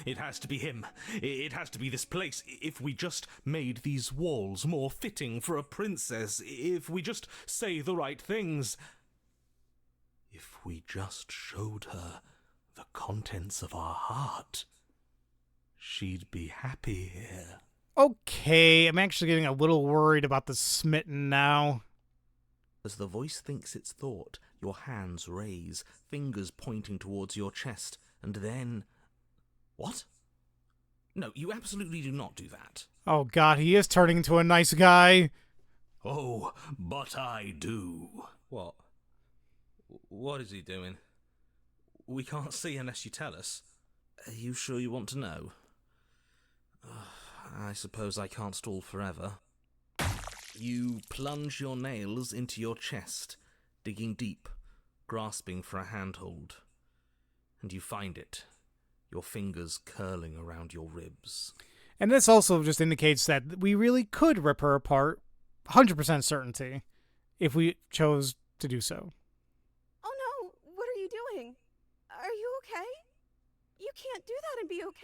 It has to be him. It has to be this place. If we just made these walls more fitting for a princess, if we just say the right things, if we just showed her the contents of our heart, she'd be happy here. Okay, I'm actually getting a little worried about the smitten now. As the voice thinks its thought, your hands raise, fingers pointing towards your chest, and then... What? No, you absolutely do not do that. Oh god, he is turning into a nice guy. Oh, but I do. What? What is he doing? We can't see unless you tell us. Are you sure you want to know? I suppose I can't stall forever. You plunge your nails into your chest, digging deep, grasping for a handhold. And you find it, your fingers curling around your ribs. And this also just indicates that we really could rip her apart, 100% certainty, if we chose to do so. Oh no, what are you doing? Are you okay? You can't do that and be okay.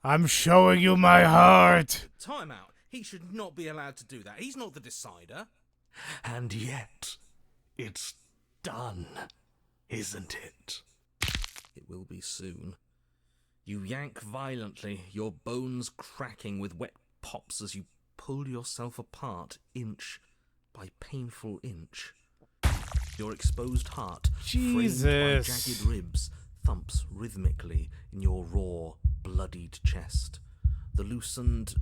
I'm showing you my heart. Time out. He should not be allowed to do that. He's not the decider. And yet, it's done, isn't it? It will be soon. You yank violently, your bones cracking with wet pops as you pull yourself apart inch by painful inch. Your exposed heart, framed by jagged ribs, thumps rhythmically in your raw, bloodied chest. The loosened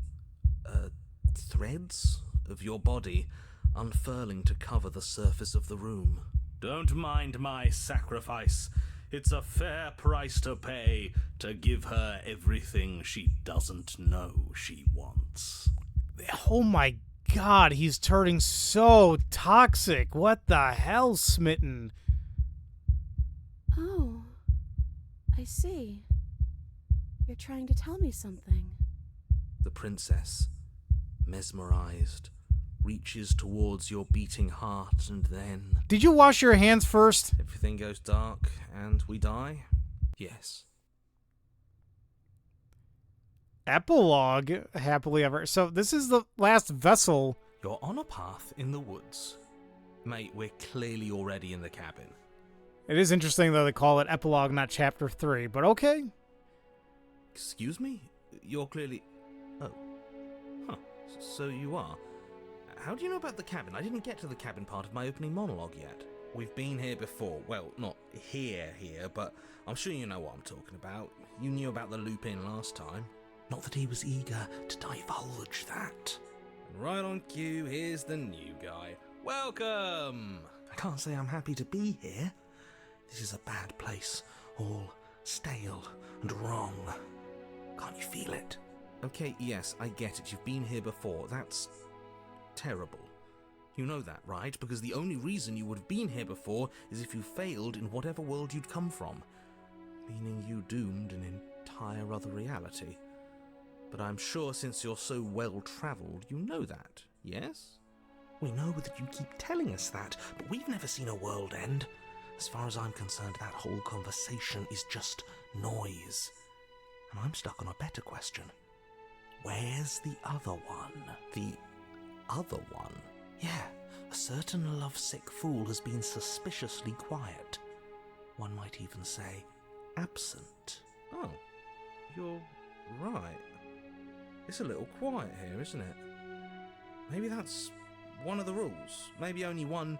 threads of your body unfurling to cover the surface of the room. Don't mind my sacrifice. It's a fair price to pay to give her everything she doesn't know she wants. Oh my god, he's turning so toxic. What the hell, Smitten? Oh, I see. You're trying to tell me something. The princess, mesmerized, reaches towards your beating heart and then... Did you wash your hands first? Everything goes dark and we die? Yes. Epilogue, happily ever. So this is the last vessel. You're on a path in the woods. Mate, we're clearly already in the cabin. It is interesting, though, they call it Epilogue, not Chapter 3, but okay. Excuse me? You're clearly... Oh. Huh. So you are. How do you know about the cabin? I didn't get to the cabin part of my opening monologue yet. We've been here before. Well, not here, but I'm sure you know what I'm talking about. You knew about the loop-in last time. Not that he was eager to divulge that. Right on cue, here's the new guy. Welcome! I can't say I'm happy to be here. This is a bad place. All stale and wrong. Can't you feel it? Okay, yes, I get it. You've been here before. That's terrible. You know that, right? Because the only reason you would have been here before is if you failed in whatever world you'd come from. Meaning you doomed an entire other reality. But I'm sure since you're so well-travelled, you know that, yes? We know that you keep telling us that, but we've never seen a world end. As far as I'm concerned, that whole conversation is just noise. And I'm stuck on a better question. Where's the other one? The other one? Yeah, a certain lovesick fool has been suspiciously quiet. One might even say, absent. Oh, you're right. It's a little quiet here, isn't it? Maybe that's one of the rules. Maybe only one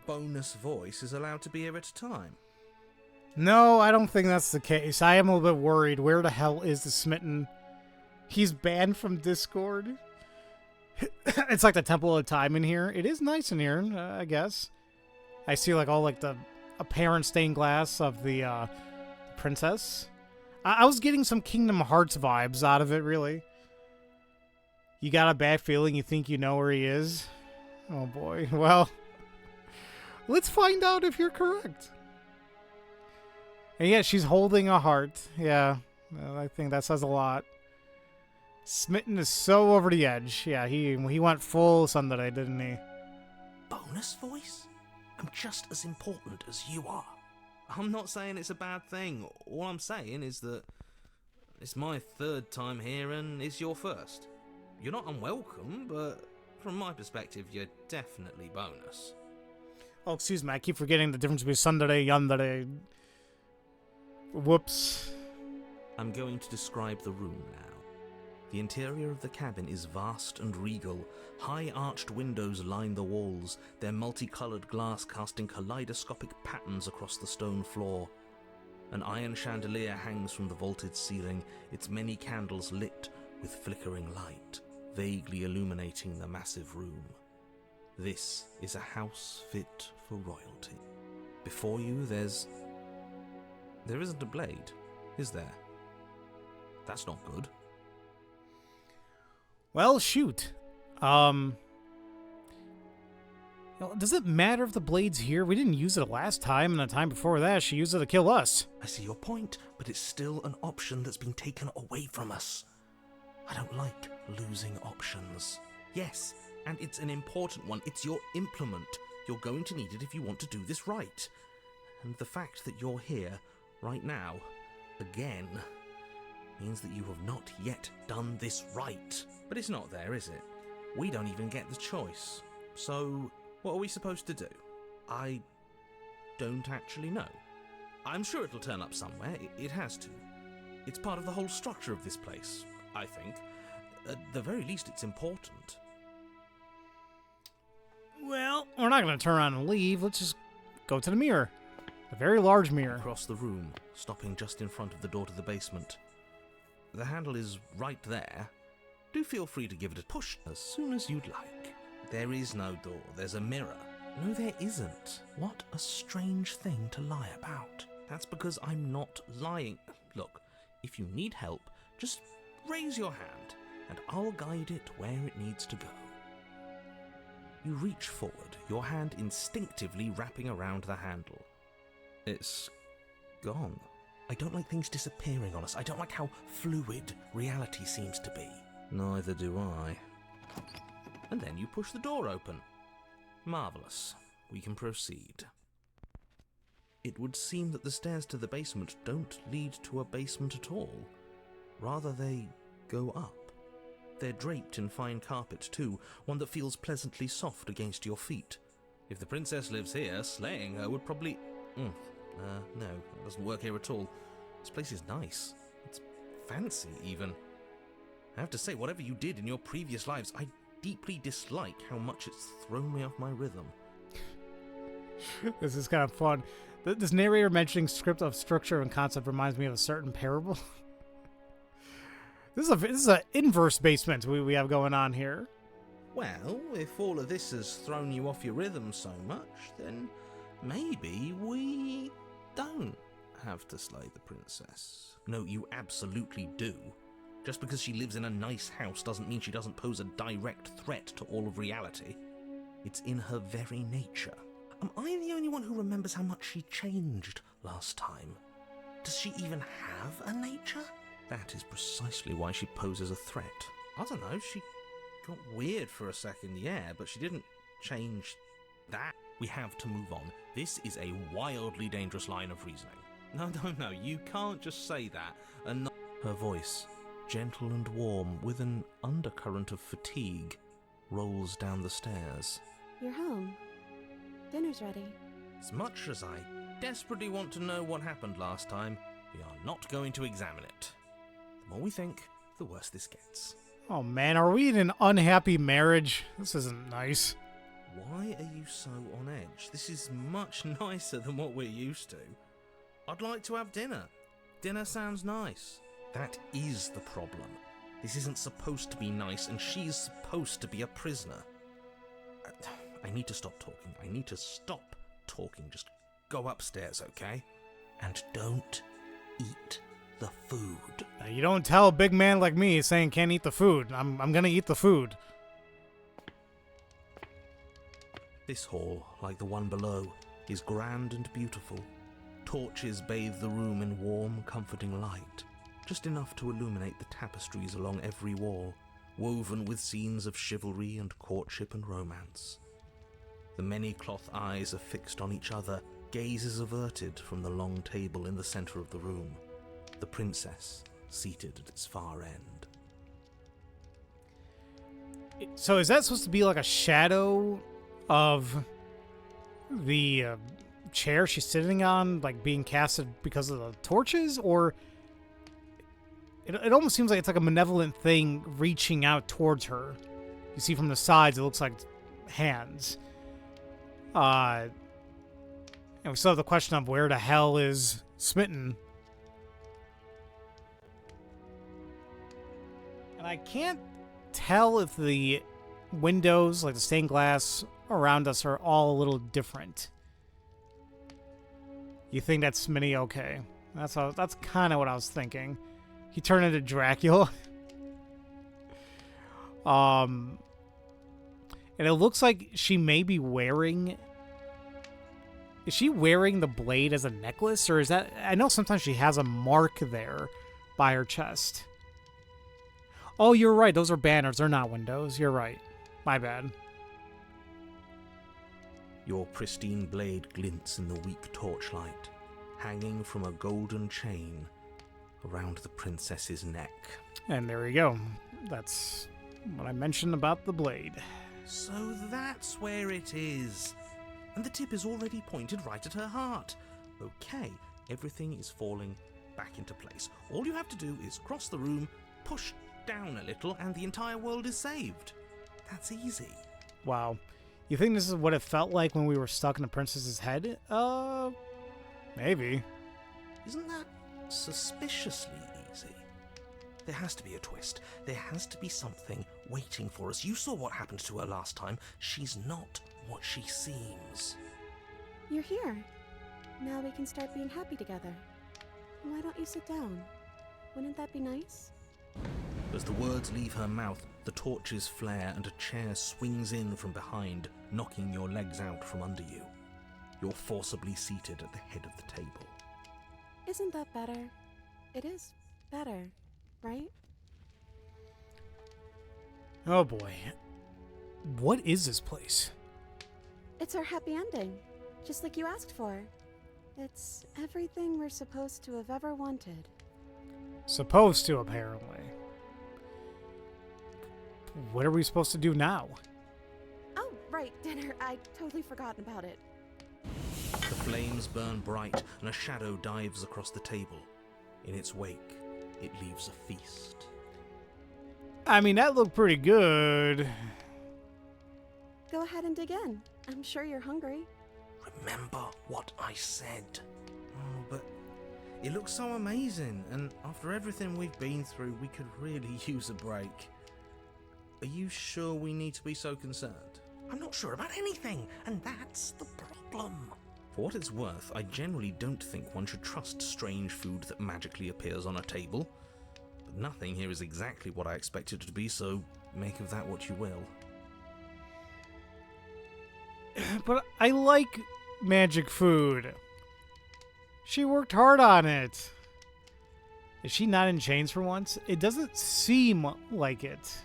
bonus voice is allowed to be here at a time. No, I don't think that's the case. I am a little bit worried. Where the hell is the Smitten? He's banned from Discord. It's like the Temple of Time in here. It is nice in here, I guess. I see like all like the apparent stained glass of the princess. I was getting some Kingdom Hearts vibes out of it, really. You got a bad feeling you think you know where he is? Oh boy, well, let's find out if you're correct. And yeah, she's holding a heart. Yeah, I think that says a lot. Smitten is so over the edge. Yeah, he went full Sunday, didn't he? Bonus voice? I'm just as important as you are. I'm not saying it's a bad thing. All I'm saying is that it's my third time here and it's your first. You're not unwelcome, but from my perspective, you're definitely bonus. Oh, excuse me. I keep forgetting the difference between Sunday, yandere. Whoops. I'm going to describe the room now. The interior of the cabin is vast and regal. High arched windows line the walls, their multicolored glass casting kaleidoscopic patterns across the stone floor. An iron chandelier hangs from the vaulted ceiling, its many candles lit with flickering light, vaguely illuminating the massive room. This is a house fit for royalty. Before you, there isn't a blade, is there? That's not good. Well, shoot. Does it matter if the blade's here? We didn't use it last time, and the time before that, she used it to kill us. I see your point, but it's still an option that's been taken away from us. I don't like losing options. Yes, and it's an important one. It's your implement. You're going to need it if you want to do this right. And the fact that you're here, right now, again, means that you have not yet done this right. But it's not there, is it? We don't even get the choice. So, what are we supposed to do? I don't actually know. I'm sure it'll turn up somewhere. It has to. It's part of the whole structure of this place, I think. At the very least, it's important. Well, we're not going to turn around and leave. Let's just go to the mirror. A very large mirror. Across the room, stopping just in front of the door to the basement. The handle is right there. Do feel free to give it a push as soon as you'd like. There is no door, there's a mirror. No, there isn't. What a strange thing to lie about. That's because I'm not lying. Look, if you need help, just raise your hand, and I'll guide it where it needs to go. You reach forward, your hand instinctively wrapping around the handle. It's gone. I don't like things disappearing on us. I don't like how fluid reality seems to be. Neither do I. And then you push the door open. Marvellous. We can proceed. It would seem that the stairs to the basement don't lead to a basement at all. Rather, they go up. They're draped in fine carpet too, one that feels pleasantly soft against your feet. If the princess lives here, slaying her would probably... no, it doesn't work here at all. This place is nice. It's fancy, even. I have to say, whatever you did in your previous lives, I deeply dislike how much it's thrown me off my rhythm. This is kind of fun. This narrator mentioning script of structure and concept reminds me of a certain parable. This is an inverse basement we have going on here. Well, if all of this has thrown you off your rhythm so much, then maybe we don't have to slay the princess. No, you absolutely do. Just because she lives in a nice house doesn't mean she doesn't pose a direct threat to all of reality. It's in her very nature. Am I the only one who remembers how much she changed last time? Does she even have a nature? That is precisely why she poses a threat. I don't know, she got weird for a second, yeah, but she didn't change that. We have to move on. This is a wildly dangerous line of reasoning. No, you can't just say that and not... Her voice, gentle and warm, with an undercurrent of fatigue, rolls down the stairs. You're home. Dinner's ready. As much as I desperately want to know what happened last time, we are not going to examine it. The more we think, the worse this gets. Oh man, are we in an unhappy marriage? This isn't nice. Why are you so on edge? This is much nicer than what we're used to. I'd like to have dinner. Dinner sounds nice. That is the problem. This isn't supposed to be nice, and she's supposed to be a prisoner. I need to stop talking. I need to stop talking. Just go upstairs, okay? And don't eat the food. Now, you don't tell a big man like me saying can't eat the food. I'm gonna eat the food. This hall, like the one below, is grand and beautiful. Torches bathe the room in warm, comforting light, just enough to illuminate the tapestries along every wall, woven with scenes of chivalry and courtship and romance. The many cloth eyes are fixed on each other, gazes averted from the long table in the center of the room, the princess seated at its far end. So is that supposed to be like a shadow of the chair she's sitting on, like being casted because of the torches? Or it almost seems like it's like a malevolent thing reaching out towards her. You see from the sides, it looks like hands. And we still have the question of where the hell is Smitten. And I can't tell if the windows, like the stained glass around us, are all a little different. You think that's Smitty? Okay. That's kind of what I was thinking. He turned into Dracula. And it looks like she may be wearing... Is she wearing the blade as a necklace? Or is that... I know sometimes she has a mark there by her chest. Oh, you're right. Those are banners. They're not windows. You're right. My bad. Your pristine blade glints in the weak torchlight, hanging from a golden chain around the princess's neck. And there you go. That's what I mentioned about the blade. So that's where it is. And the tip is already pointed right at her heart. Okay, everything is falling back into place. All you have to do is cross the room, push down a little, and the entire world is saved. That's easy. Wow. You think this is what it felt like when we were stuck in the princess's head? Maybe. Isn't that suspiciously easy? There has to be a twist. There has to be something waiting for us. You saw what happened to her last time. She's not what she seems. You're here. Now we can start being happy together. Why don't you sit down? Wouldn't that be nice? As the words leave her mouth, the torches flare and a chair swings in from behind, knocking your legs out from under you. You're forcibly seated at the head of the table. Isn't that better? It is better, right? Oh boy. What is this place? It's our happy ending, just like you asked for. It's everything we're supposed to have ever wanted. Supposed to, apparently. What are we supposed to do now? Oh, right, dinner. I'd totally forgotten about it. The flames burn bright and a shadow dives across the table. In its wake, it leaves a feast. I mean, that looked pretty good. Go ahead and dig in. I'm sure you're hungry. Remember what I said. Oh, but it looks so amazing, and after everything we've been through, we could really use a break. Are you sure we need to be so concerned? I'm not sure about anything, and that's the problem. For what it's worth, I generally don't think one should trust strange food that magically appears on a table. But nothing here is exactly what I expected it to be, so make of that what you will. But I like magic food. She worked hard on it. Is she not in chains for once? It doesn't seem like it.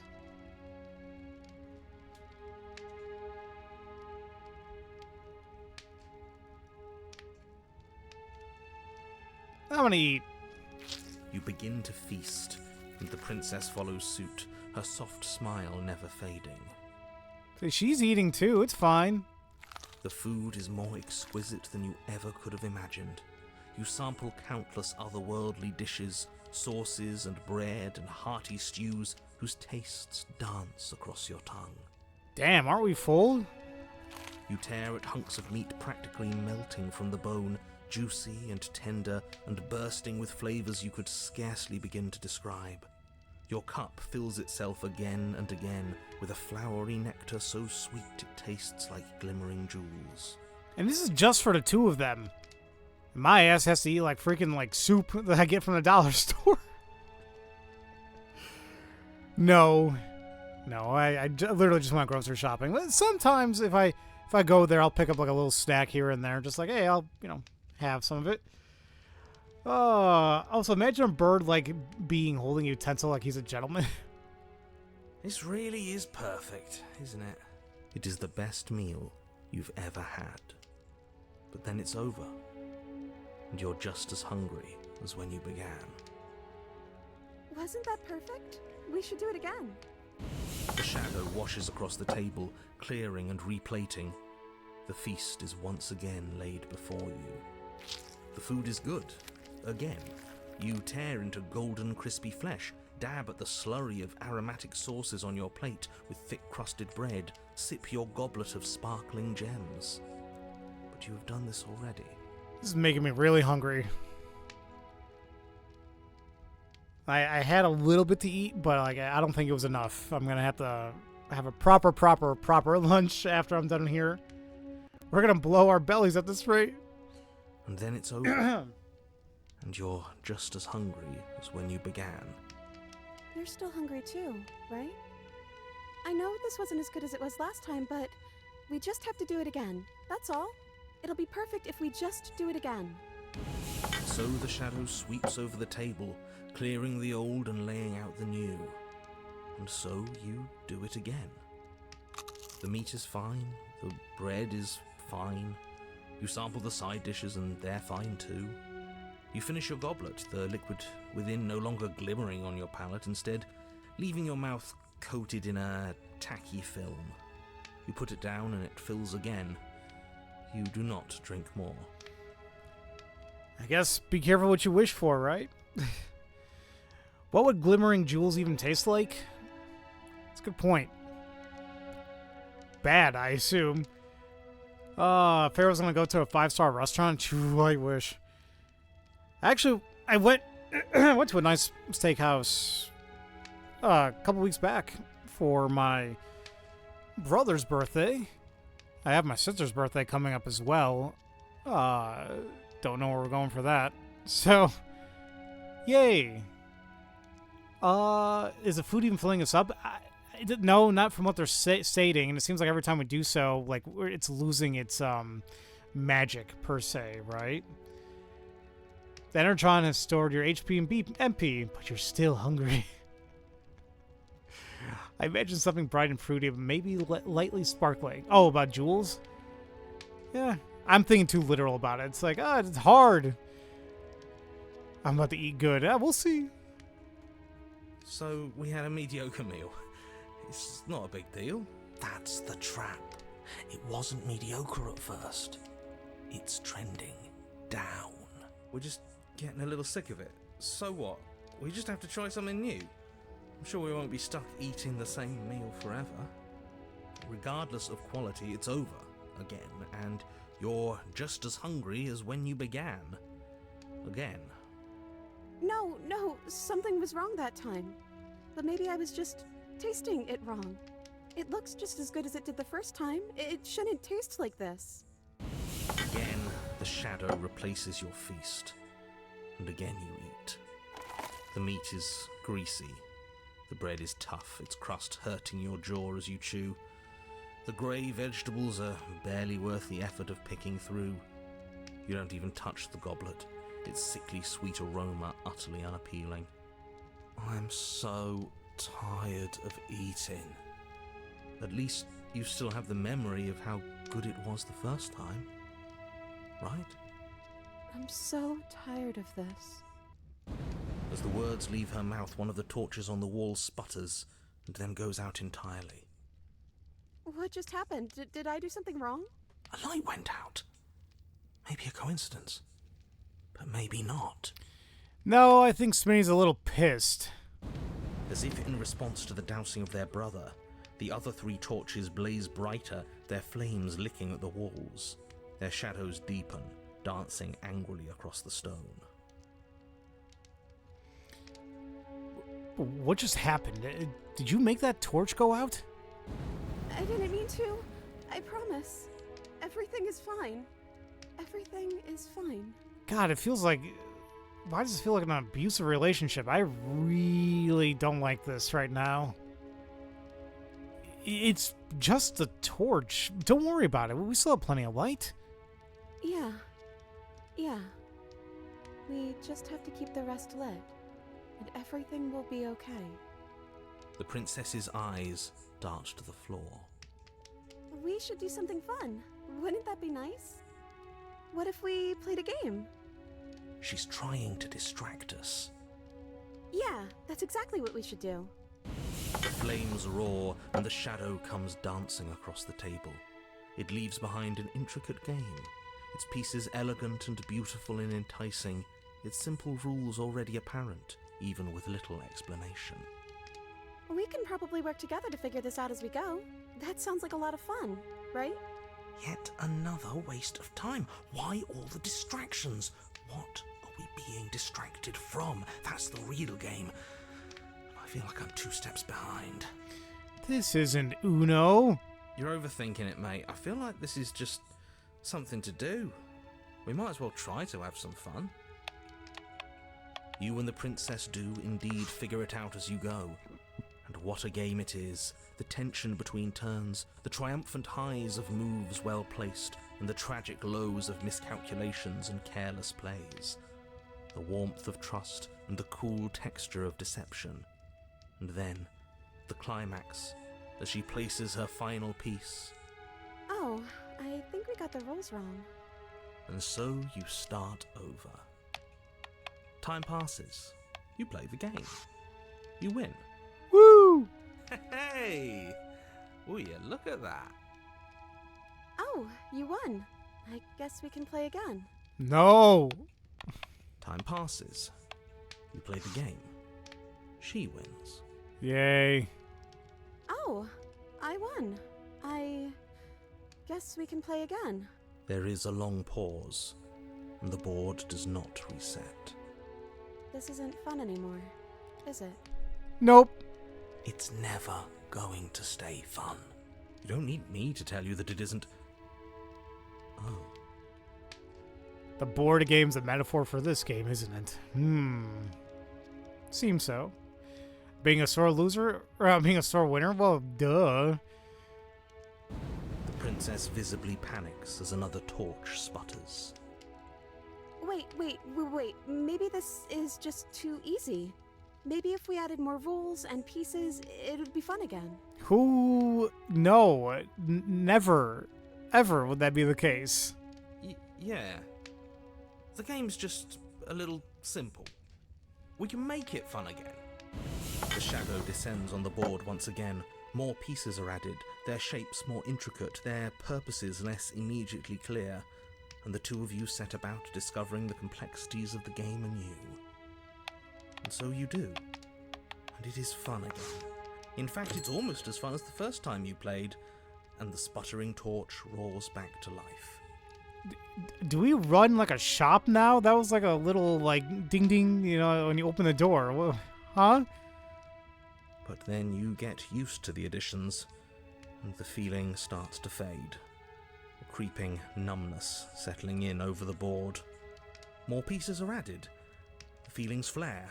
I'm gonna eat. You begin to feast, and the princess follows suit, her soft smile never fading. She's eating too, it's fine. The food is more exquisite than you ever could have imagined. You sample countless otherworldly dishes, sauces and bread and hearty stews whose tastes dance across your tongue. Damn, aren't we full? You tear at hunks of meat practically melting from the bone, juicy and tender and bursting with flavors you could scarcely begin to describe. Your cup fills itself again and again with a flowery nectar so sweet it tastes like glimmering jewels. And this is just for the two of them. My ass has to eat like freaking like soup that I get from the dollar store. No, I literally just went grocery shopping. But sometimes if I go there, I'll pick up like a little snack here and there, just like, hey, I'll have some of it. Also, imagine a bird like holding a utensil like he's a gentleman. This really is perfect, isn't it? It is the best meal you've ever had. But then it's over, and you're just as hungry as when you began. Wasn't that perfect? We should do it again. The shadow washes across the table, clearing and replating. The feast is once again laid before you. The food is good. Again, you tear into golden crispy flesh, dab at the slurry of aromatic sauces on your plate with thick-crusted bread, sip your goblet of sparkling gems. But you have done this already. This is making me really hungry. I had a little bit to eat, but like I don't think it was enough. I'm gonna have to have a proper lunch after I'm done here. We're gonna blow our bellies at this rate. And then it's over. And you're just as hungry as when you began. You're still hungry too, right? I know this wasn't as good as it was last time, but we just have to do it again. That's all. It'll be perfect if we just do it again. So the shadow sweeps over the table, clearing the old and laying out the new. And so you do it again. The meat is fine, the bread is fine. You sample the side dishes and they're fine too. You finish your goblet, the liquid within no longer glimmering on your palate, instead leaving your mouth coated in a tacky film. You put it down and it fills again. You do not drink more. I guess be careful what you wish for, right? What would glimmering jewels even taste like? That's a good point. Bad, I assume. Pharaoh's gonna go to a 5-star restaurant? Phew, I wish. Actually, I went to a nice steakhouse a couple weeks back for my brother's birthday. I have my sister's birthday coming up as well. Don't know where we're going for that. So, yay. Is the food even filling us up? No, not from what they're stating. And it seems like every time we do so, like it's losing its magic per se, right? The Enertron has stored your HP and MP, but you're still hungry. I imagine something bright and fruity, but maybe lightly sparkling. Oh, about jewels? Yeah, I'm thinking too literal about it. It's like, it's hard. I'm about to eat good. We'll see. So we had a mediocre meal. It's not a big deal. That's the trap. It wasn't mediocre at first. It's trending down. We're just getting a little sick of it. So what? We just have to try something new. I'm sure we won't be stuck eating the same meal forever. Regardless of quality, it's over again, and you're just as hungry as when you began. Again. No, something was wrong that time. But maybe I was just tasting it wrong. It looks just as good as it did the first time. It shouldn't taste like this. Again, the shadow replaces your feast. And again you eat. The meat is greasy. The bread is tough, its crust hurting your jaw as you chew. The grey vegetables are barely worth the effort of picking through. You don't even touch the goblet, its sickly sweet aroma utterly unappealing. I'm so tired of eating. At least you still have the memory of how good it was the first time, right? I'm so tired of this. As the words leave her mouth, one of the torches on the wall sputters and then goes out entirely. What just happened? Did I do something wrong? A light went out. Maybe a coincidence, but maybe not. No, I think Smitty's a little pissed. As if in response to the dousing of their brother, the other 3 torches blaze brighter, their flames licking at the walls. Their shadows deepen, dancing angrily across the stone. What just happened? Did you make that torch go out? I didn't mean to. I promise. Everything is fine. Everything is fine. God, it feels like... Why does it feel like an abusive relationship? I really don't like this right now. It's just a torch. Don't worry about it. We still have plenty of light. Yeah. Yeah. We just have to keep the rest lit, and everything will be okay. The princess's eyes dart to the floor. We should do something fun. Wouldn't that be nice? What if we played a game? She's trying to distract us. Yeah, that's exactly what we should do. The flames roar and the shadow comes dancing across the table. It leaves behind an intricate game, its pieces elegant and beautiful and enticing, its simple rules already apparent, even with little explanation. We can probably work together to figure this out as we go. That sounds like a lot of fun, right? Yet another waste of time. Why all the distractions? What are we being distracted from? That's the real game. I feel like I'm 2 steps behind. This isn't Uno. You're overthinking it, mate. I feel like this is just something to do. We might as well try to have some fun. You and the princess do indeed figure it out as you go. And what a game it is. The tension between turns, the triumphant highs of moves well placed, and the tragic lows of miscalculations and careless plays. The warmth of trust and the cool texture of deception. And then, the climax, as she places her final piece. Oh, I think we got the rules wrong. And so you start over. Time passes. You play the game. You win. Woo! Hey! Oh yeah, look at that. Oh, you won. I guess we can play again. No. Time passes. You play the game. She wins. Yay. Oh, I won. I guess we can play again. There is a long pause, and the board does not reset. This isn't fun anymore, is it? Nope. It's never going to stay fun. You don't need me to tell you that it isn't. Oh. The board game's a metaphor for this game, isn't it? Seems so. Being a sore loser? Or being a sore winner? Well, duh. The princess visibly panics as another torch sputters. Wait. Maybe this is just too easy. Maybe if we added more rules and pieces, it would be fun again. Who? No. Never. Ever would that be the case. Yeah. The game's just a little simple. We can make it fun again. The shadow descends on the board once again. More pieces are added, their shapes more intricate, their purposes less immediately clear, and the two of you set about discovering the complexities of the game anew. And so you do. And it is fun again. In fact, it's almost as fun as the first time you played, and the sputtering torch roars back to life. Do we run like a shop now? That was like a little, like, ding ding, you know, when you open the door. Huh? But then you get used to the additions, and the feeling starts to fade. A creeping numbness settling in over the board. More pieces are added. The feelings flare.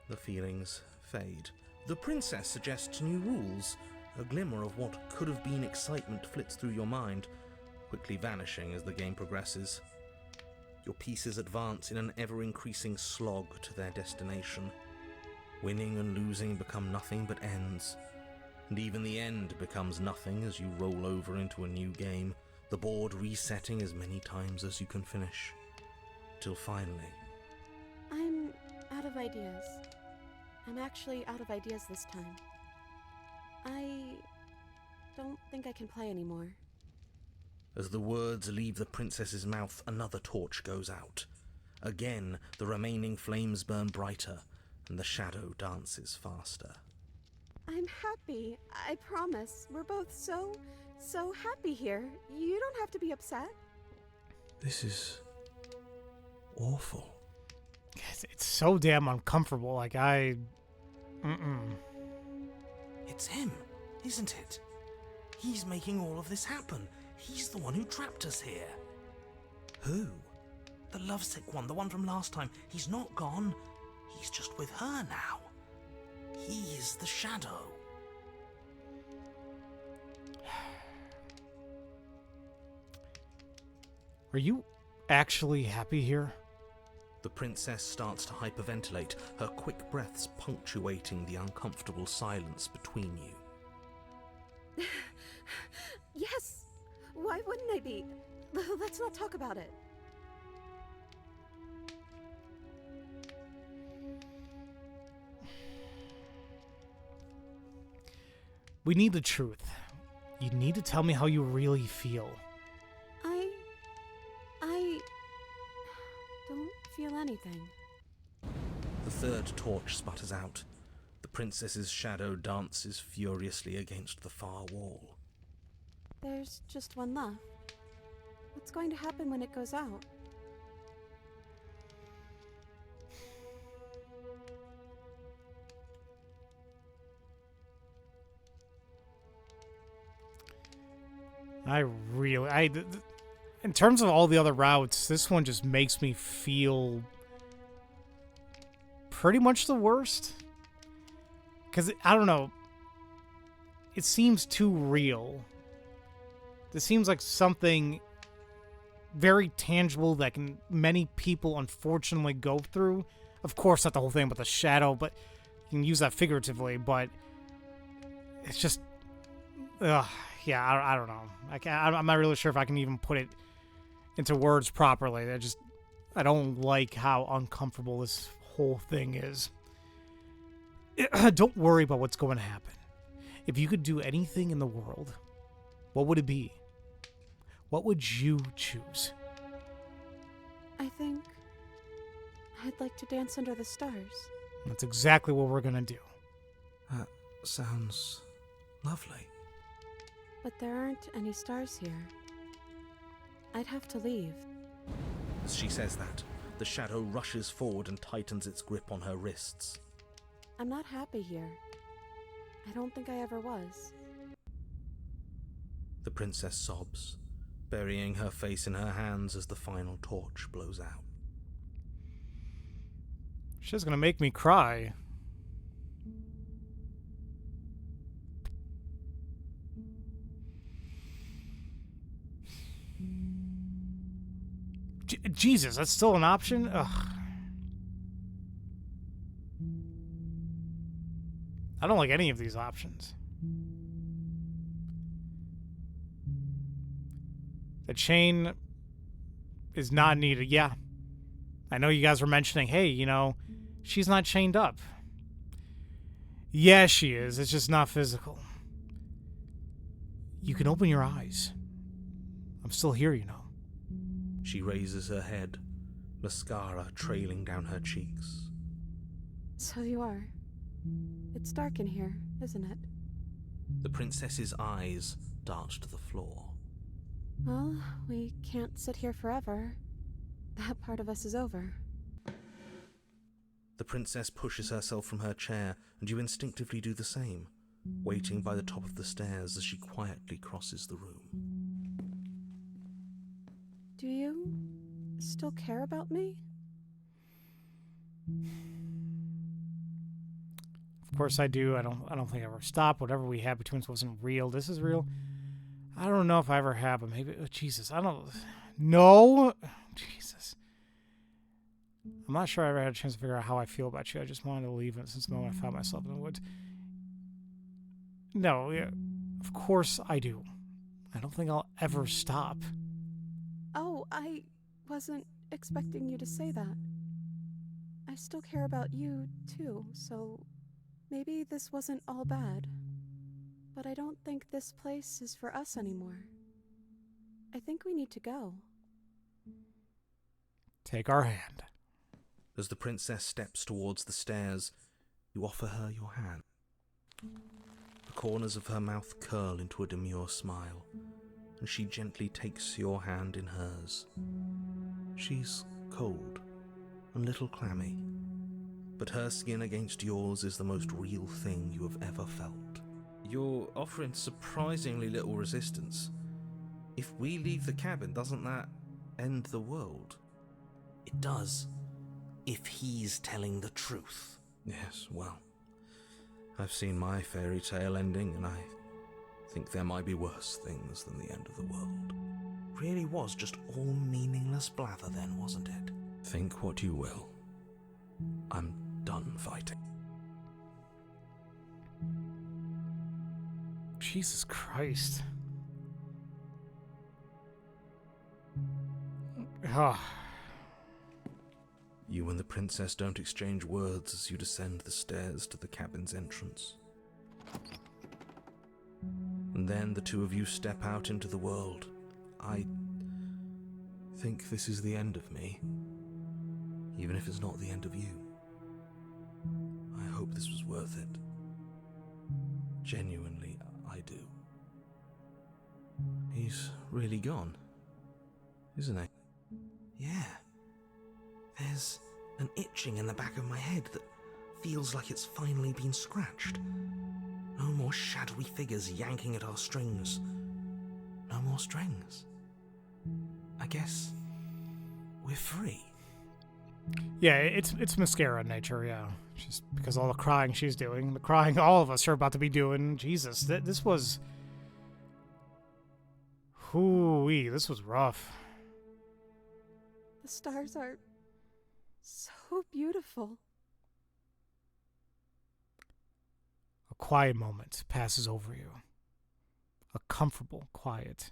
The feelings fade. The princess suggests new rules. A glimmer of what could have been excitement flits through your mind, quickly vanishing as the game progresses. Your pieces advance in an ever-increasing slog to their destination. Winning and losing become nothing but ends, and even the end becomes nothing as you roll over into a new game, the board resetting as many times as you can finish, till finally... I'm out of ideas. I'm actually out of ideas this time. I don't think I can play anymore. As the words leave the princess's mouth, another torch goes out. Again, the remaining flames burn brighter, and the shadow dances faster. I'm happy. I promise. We're both so happy here. You don't have to be upset. This is... awful. It's so damn uncomfortable. Like, It's him, isn't it? He's making all of this happen. He's the one who trapped us here. Who? The lovesick one, the one from last time. He's not gone. He's just with her now. He's the shadow. Are you actually happy here? The princess starts to hyperventilate, her quick breaths punctuating the uncomfortable silence between you. Yes! Why wouldn't I be? Let's not talk about it. We need the truth. You need to tell me how you really feel. I don't feel anything. The third torch sputters out. The princess's shadow dances furiously against the far wall. There's just one left. What's going to happen when it goes out? In terms of all the other routes, this one just makes me feel pretty much the worst. Because, I don't know, it seems too real. This seems like something very tangible that many people unfortunately go through. Of course, not the whole thing about the shadow, but you can use that figuratively, but it's just... yeah, I don't know. I'm not really sure if I can even put it into words properly. I don't like how uncomfortable this whole thing is. Don't worry about what's going to happen. If you could do anything in the world, what would it be? What would you choose? I think I'd like to dance under the stars. That's exactly what we're gonna do. That sounds lovely. But there aren't any stars here. I'd have to leave. As she says that, the shadow rushes forward and tightens its grip on her wrists. I'm not happy here. I don't think I ever was. The princess sobs, burying her face in her hands as the final torch blows out. She's gonna make me cry. Jesus, that's still an option? Ugh. I don't like any of these options. The chain is not needed. Yeah. I know you guys were mentioning, hey, you know, she's not chained up. Yeah, she is. It's just not physical. You can open your eyes. I'm still here, you know. She raises her head, mascara trailing down her cheeks. So you are. It's dark in here, isn't it? The princess's eyes dart to the floor. Well, we can't sit here forever. That part of us is over. The princess pushes herself from her chair, and you instinctively do the same, waiting by the top of the stairs as she quietly crosses the room. Do you still care about me? Of course I do. I don't think I ever stopped. Whatever we had between us wasn't real. This is real. I don't know if I ever have, but maybe... Oh, Jesus, I don't... No! Jesus. I'm not sure I ever had a chance to figure out how I feel about you. I just wanted to leave since the moment I found myself in the woods. No, yeah, of course I do. I don't think I'll ever stop. Oh, I wasn't expecting you to say that. I still care about you, too, so maybe this wasn't all bad. But I don't think this place is for us anymore. I think we need to go. Take our hand. As the princess steps towards the stairs, you offer her your hand. The corners of her mouth curl into a demure smile, and she gently takes your hand in hers. She's cold and a little clammy, but her skin against yours is the most real thing you have ever felt. You're offering surprisingly little resistance. If we leave the cabin, doesn't that end the world? It does, if he's telling the truth. Yes, well, I've seen my fairy tale ending, and I think there might be worse things than the end of the world. Really was just all meaningless blather then, wasn't it? Think what you will. I'm done fighting. Jesus Christ. Ah. You and the princess don't exchange words as you descend the stairs to the cabin's entrance. And then the two of you step out into the world. I think this is the end of me, even if it's not the end of you. I hope this was worth it. Genuinely, I do. He's really gone, isn't he? Yeah. There's an itching in the back of my head that feels like it's finally been scratched. No more shadowy figures yanking at our strings. No more strings. I guess we're free. Yeah, it's mascara in nature, yeah. Just because all the crying she's doing, the crying all of us are about to be doing. Jesus, this was... Hoo-wee, this was rough. The stars are so beautiful. A quiet moment passes over you. A comfortable quiet.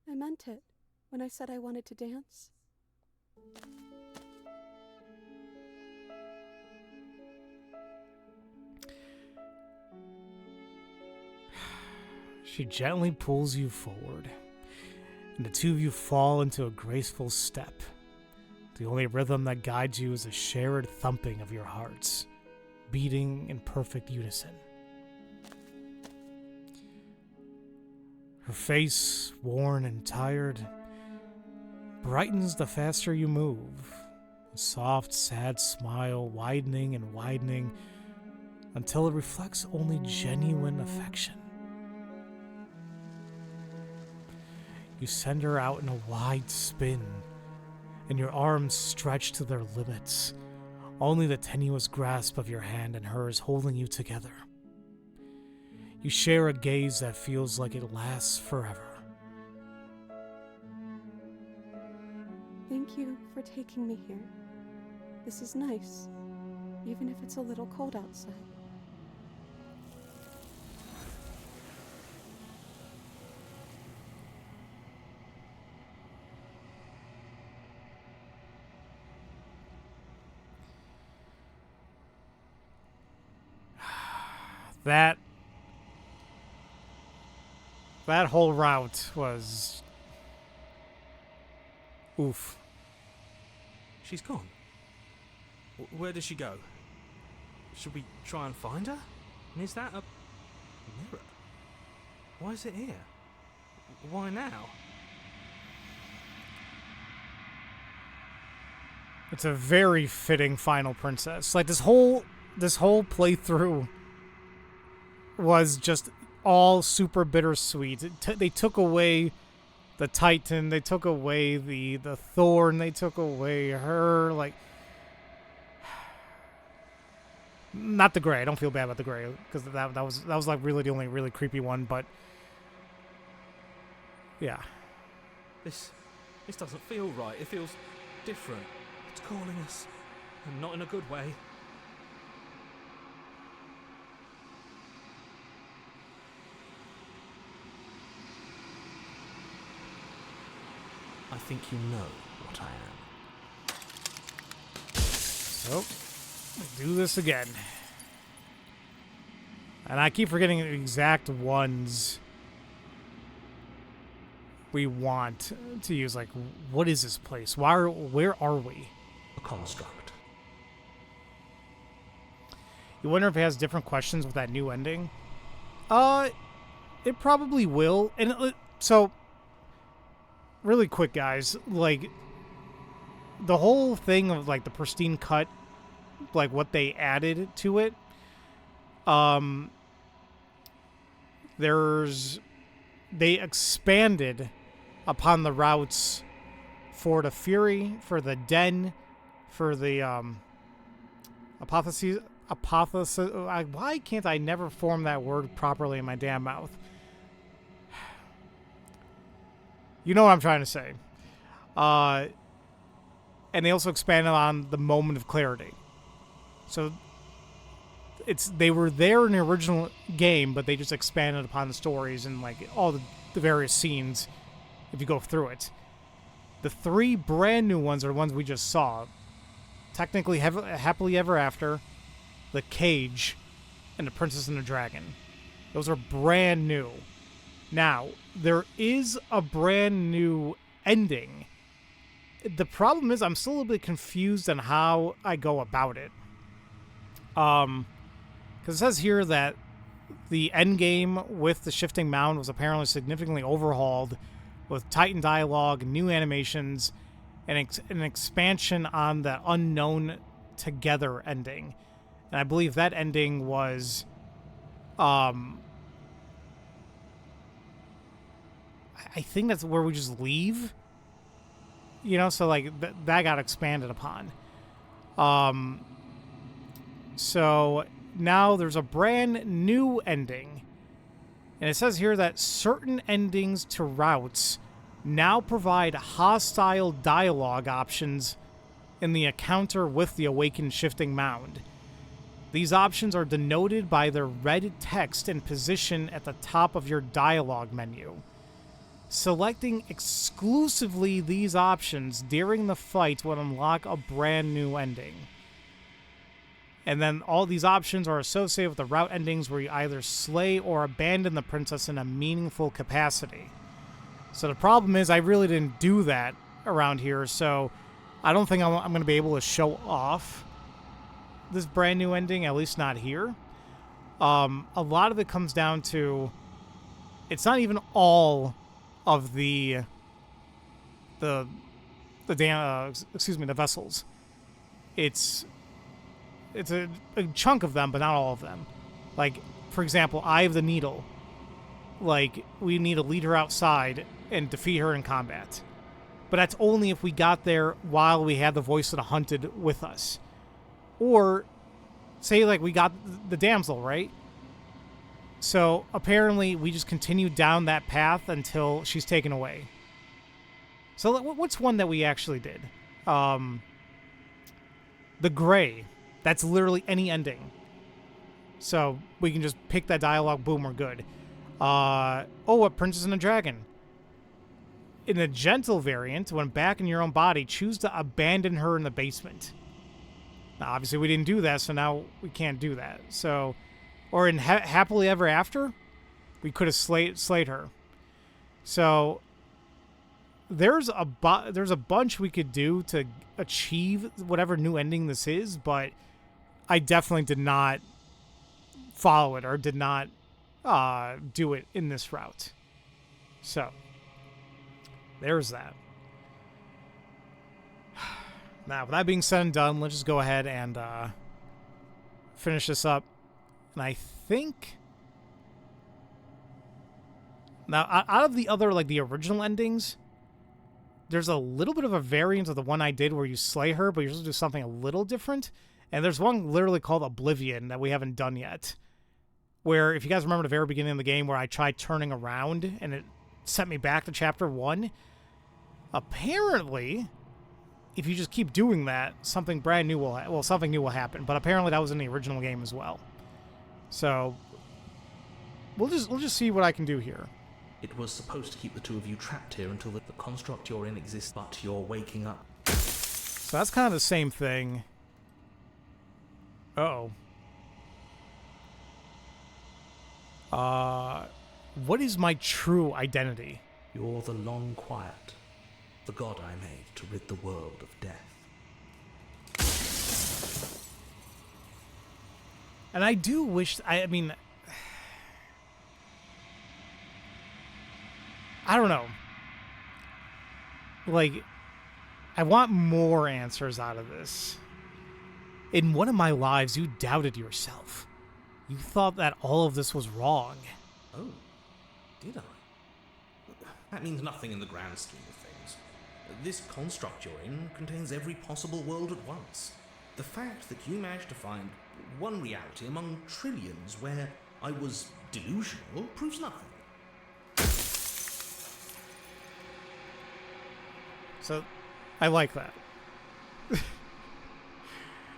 I meant it when I said I wanted to dance. She gently pulls you forward, and the two of you fall into a graceful step. The only rhythm that guides you is the shared thumping of your hearts, beating in perfect unison. Her face, worn and tired, brightens the faster you move, a soft, sad smile widening and widening until it reflects only genuine affection. You send her out in a wide spin, and your arms stretch to their limits, only the tenuous grasp of your hand and hers holding you together. You share a gaze that feels like it lasts forever. Thank you for taking me here. This is nice, even if it's a little cold outside. That whole route was... oof. She's gone. Where did she go? Should we try and find her? And is that a mirror? Why is it here? Why now? It's a very fitting final princess. Like, this whole playthrough was just all super bittersweet. They took away the Titan, they took away the Thorn, they took away her, like... Not the Grey. I don't feel bad about the Grey, because that was like really the only really creepy one, but... Yeah. This doesn't feel right. It feels different. It's calling us. And not in a good way. I think you know what I am. So, do this again. And I keep forgetting the exact ones we want to use. Like, what is this place? Where are we? A construct. You wonder if it has different questions with that new ending? It probably will. And so, really quick, guys, like, the whole thing of, like, the pristine cut, like, what they added to it, they expanded upon the routes for the Fury, for the Den, for the Apotheosis. Why can't I never form that word properly in my damn mouth? You know what I'm trying to say. And they also expanded on the Moment of Clarity. So they were there in the original game, but they just expanded upon the stories and like all the various scenes if you go through it. The 3 brand new ones are the ones we just saw. Technically, Happily Ever After, The Cage, and The Princess and the Dragon. Those are brand new. Now, there is a brand new ending. The problem is I'm still a little bit confused on how I go about it. Because it says here that the end game with the Shifting Mound was apparently significantly overhauled with Titan dialogue, new animations, and an expansion on the Unknown Together ending. And I believe that ending was... I think that's where we just leave. You know, so like that got expanded upon. So now there's a brand new ending. And it says here that certain endings to routes now provide hostile dialogue options in the encounter with the Awakened Shifting Mound. These options are denoted by the red text and position at the top of your dialogue menu. Selecting exclusively these options during the fight will unlock a brand new ending. And then all these options are associated with the route endings where you either slay or abandon the princess in a meaningful capacity. So the problem is I really didn't do that around here, so I don't think I'm going to be able to show off this brand new ending, at least not here. A lot of it comes down to it's not even all of the vessels. It's a chunk of them, but not all of them. Like, for example, Eye of the Needle. Like, we need to lead her outside and defeat her in combat. But that's only if we got there while we had the Voice of the Hunted with us. Or, say, like, we got the Damsel, right? So, apparently, we just continued down that path until she's taken away. So, what's one that we actually did? The Gray. That's literally any ending. So, we can just pick that dialogue, boom, we're good. A Princess and a Dragon. In the Gentle variant, when back in your own body, choose to abandon her in the basement. Now, obviously, we didn't do that, so now we can't do that. So, or in Happily Ever After, we could have slayed her. So, there's a bunch we could do to achieve whatever new ending this is, but I definitely did not follow it or did not do it in this route. So, there's that. Now, with that being said and done, let's just go ahead and finish this up. And I think... Now, out of the other, like, the original endings, there's a little bit of a variant of the one I did where you slay her, but you're supposed to do something a little different. And there's one literally called Oblivion that we haven't done yet. Where, if you guys remember the very beginning of the game where I tried turning around and it sent me back to Chapter 1, apparently, if you just keep doing that, something brand new will something new will happen. But apparently that was in the original game as well. So, we'll just see what I can do here. It was supposed to keep the two of you trapped here until the construct you're in exists, but you're waking up. So that's kind of the same thing. Uh-oh. What is my true identity? You're the Long Quiet, the god I made to rid the world of death. And I do wish... I mean... I don't know. Like, I want more answers out of this. In one of my lives, you doubted yourself. You thought that all of this was wrong. Oh, did I? That means nothing in the grand scheme of things. This construct you're in contains every possible world at once. The fact that you managed to find one reality among trillions where I was delusional proves nothing. So, I like that.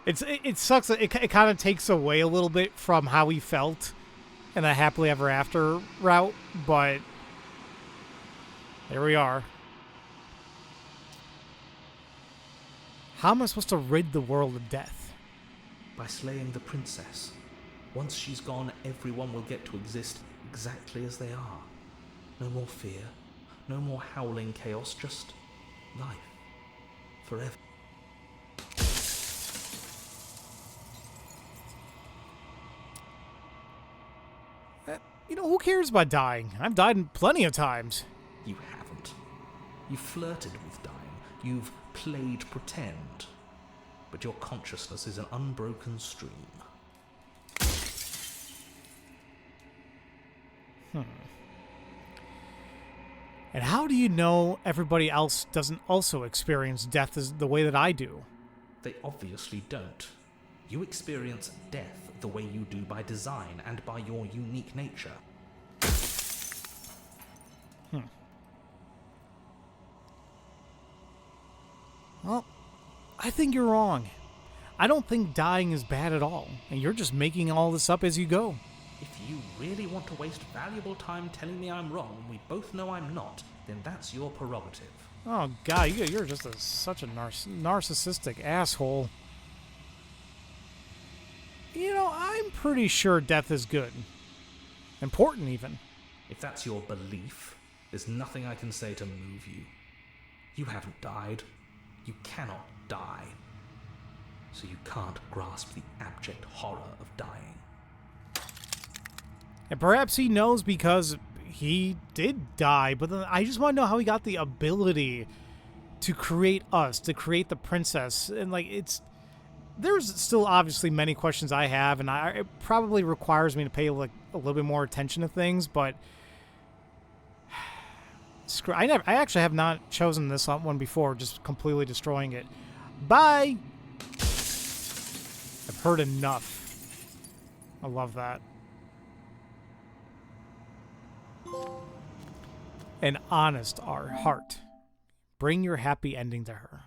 It sucks that it kind of takes away a little bit from how he felt in the happily ever after route, but there we are. How am I supposed to rid the world of death? By slaying the princess. Once she's gone, everyone will get to exist exactly as they are. No more fear, no more howling chaos, just life. Forever. You know, who cares about dying? I've died plenty of times. You haven't. You flirted with dying. You've played pretend. But your consciousness is an unbroken stream. And how do you know everybody else doesn't also experience death as the way that I do? They obviously don't. You experience death the way you do by design and by your unique nature. Well, I think you're wrong. I don't think dying is bad at all, and you're just making all this up as you go. If you really want to waste valuable time telling me I'm wrong, and we both know I'm not, then that's your prerogative. Oh God, you're just such a narcissistic asshole. You know, I'm pretty sure death is good. Important, even. If that's your belief, there's nothing I can say to move you. You haven't died. You cannot die. So you can't grasp the abject horror of dying. And perhaps he knows because he did die, but then I just want to know how he got the ability to create us, to create the princess. And, like, there's still obviously many questions I have, and it probably requires me to pay, like, a little bit more attention to things, but I actually have not chosen this one before, just completely destroying it. Bye! I've heard enough. I love that. An honest heart. Bring your happy ending to her.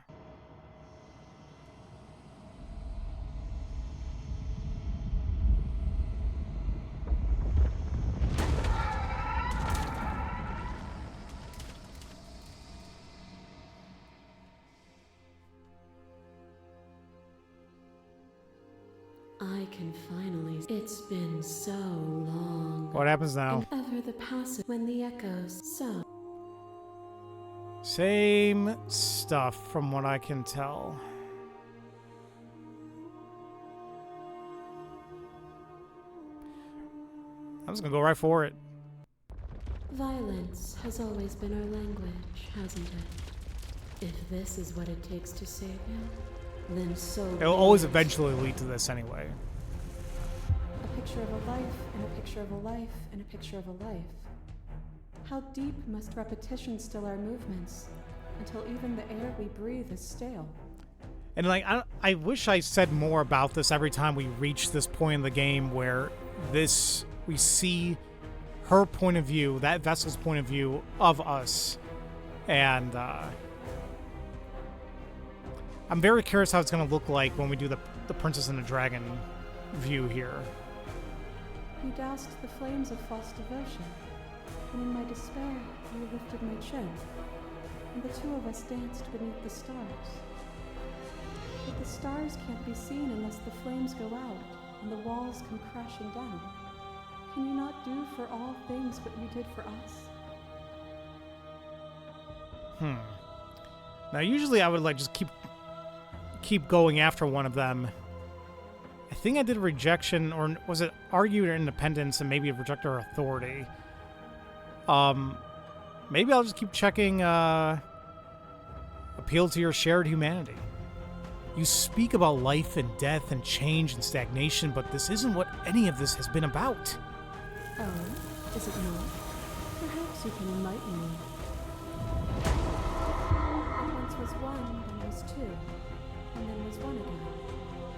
I can finally. It's been so long. What happens now? And ever the passage when the echoes so. Same stuff from what I can tell. I'm just gonna go right for it. Violence has always been our language, hasn't it? If this is what it takes to save you, then so. It'll always eventually lead to this anyway. A picture of a life, and a picture of a life, and a picture of a life. How deep must repetition still our movements, until even the air we breathe is stale? And like, I wish I said more about this every time we reach this point in the game where we see her point of view, that vessel's point of view of us, and I'm very curious how it's going to look like when we do the Princess and the Dragon view here. You doused the flames of false devotion, and in my despair, you lifted my chin, and the two of us danced beneath the stars. But the stars can't be seen unless the flames go out and the walls come crashing down. Can you not do for all things what you did for us? Now, usually I would like just keep going after one of them. I think I did rejection, or was it argue her independence and maybe reject her authority? Maybe I'll just keep checking appeal to your shared humanity. You speak about life and death and change and stagnation, but this isn't what any of this has been about. Oh, is it not? Perhaps you can enlighten me. was two, and then was one again.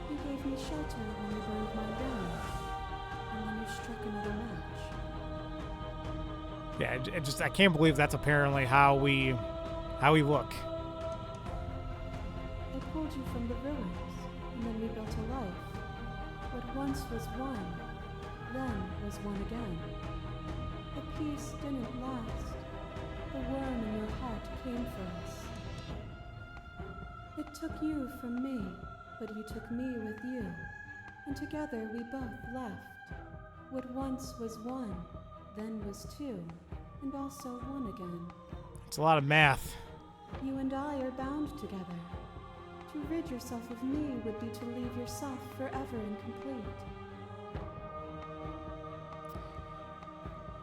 You gave me shelter when you burned mine down, and then you struck another match. Yeah, I can't believe that's apparently how we look. I pulled you from the ruins, and then we built a life. What once was one, then was one again. The peace didn't last. The worm in your heart came for us. It took you from me, but you took me with you, and together we both left. What once was one, then was two, and also one again. It's a lot of math. You and I are bound together. To rid yourself of me would be to leave yourself forever incomplete.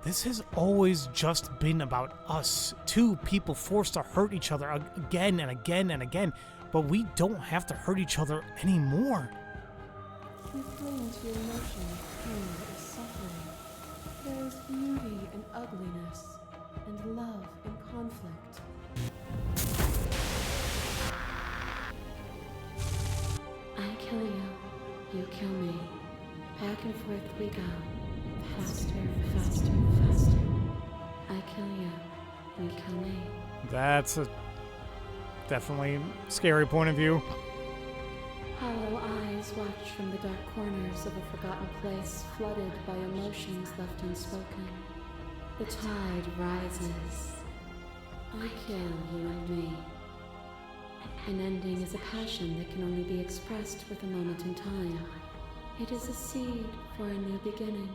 This has always just been about us. Two people forced to hurt each other again and again and again, but we don't have to hurt each other anymore. You cling to your notion of pain or suffering. There is beauty in ugliness, and love in conflict. I kill you, you kill me. Back and forth we go. Faster, faster, faster. I kill you, you kill me. That's a definitely scary point of view. Hollow eyes watch from the dark corners of a forgotten place flooded by emotions left unspoken. The tide rises. I kill you and me. An ending is a passion that can only be expressed with a moment in time. It is a seed for a new beginning.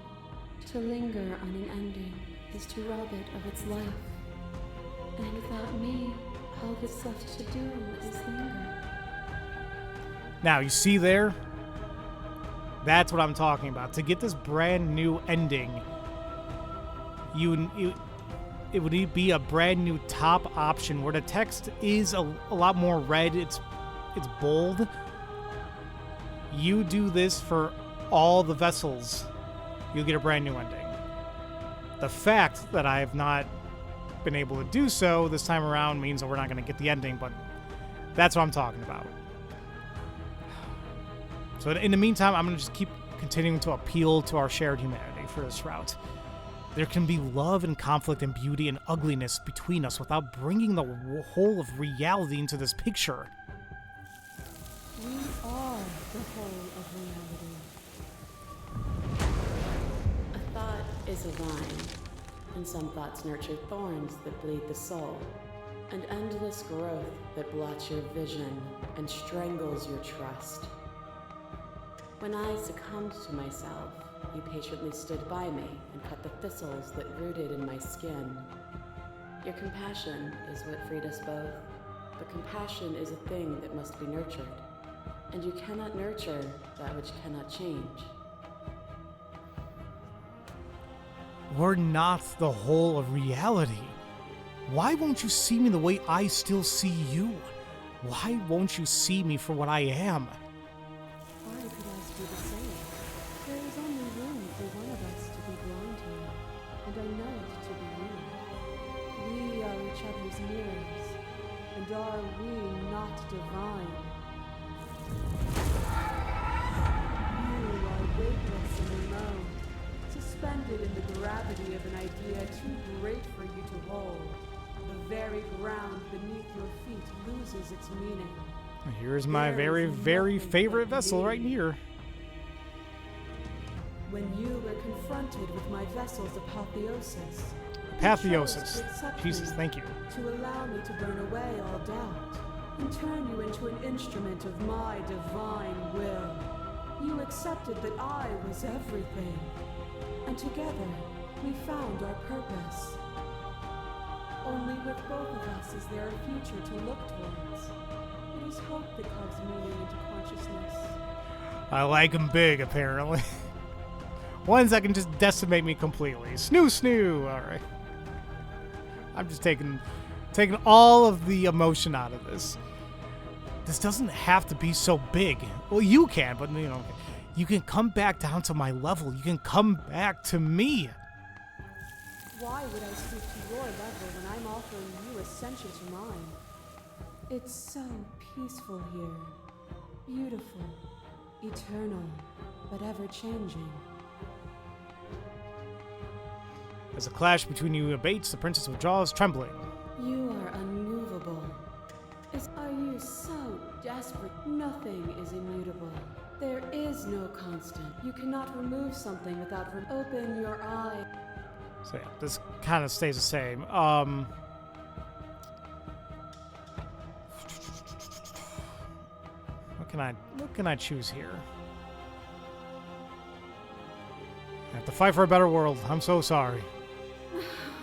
To linger on an ending is to rob it of its life. And without me, all that's left to do is linger. Now, you see there? That's what I'm talking about. To get this brand new ending, it would be a brand new top option where the text is a lot more red. It's bold. You do this for all the vessels, you'll get a brand new ending. The fact that I have not been able to do so this time around means that we're not going to get the ending, but that's what I'm talking about. So in the meantime, I'm going to just keep continuing to appeal to our shared humanity for this route. There can be love and conflict and beauty and ugliness between us without bringing the whole of reality into this picture. We are the whole of reality. A thought is a vine, and some thoughts nurture thorns that bleed the soul, and endless growth that blots your vision and strangles your trust. When I succumbed to myself, you patiently stood by me and cut the thistles that rooted in my skin. Your compassion is what freed us both, but compassion is a thing that must be nurtured, and you cannot nurture that which cannot change. We're not the whole of reality. Why won't you see me the way I still see you? Why won't you see me for what I am? I could ask you the same. There is only room for one of us to be blind here, and I know it to be you. We are each other's mirrors, and are we not divine? You are weightless and alone, suspended in the gravity of an idea too great for you to hold. The very ground beneath your feet loses its meaning. Here's my very, very favorite vessel right here. When you were confronted with my vessel's apotheosis, Apotheosis. Jesus, thank you. to allow me to burn away all doubt and turn you into an instrument of my divine will. You accepted that I was everything, and together we found our purpose. Only with both of us is there a future to look towards. It is hope that carves meaning into consciousness. I like them big, apparently. Ones that can just decimate me completely. Snoo. All right. I'm just taking all of the emotion out of this. This doesn't have to be so big. Well, you can, but you can come back down to my level. You can come back to me. Why would I stoop to your level when I'm offering you ascension to mine? It's so peaceful here. Beautiful. Eternal. But ever-changing. As the clash between you abates, the princess withdraws, trembling. You are unmovable. Are you so desperate? Nothing is immutable. There is no constant. You cannot remove something without open your eye. So yeah, this kind of stays the same. What can I choose here? I have to fight for a better world. I'm so sorry.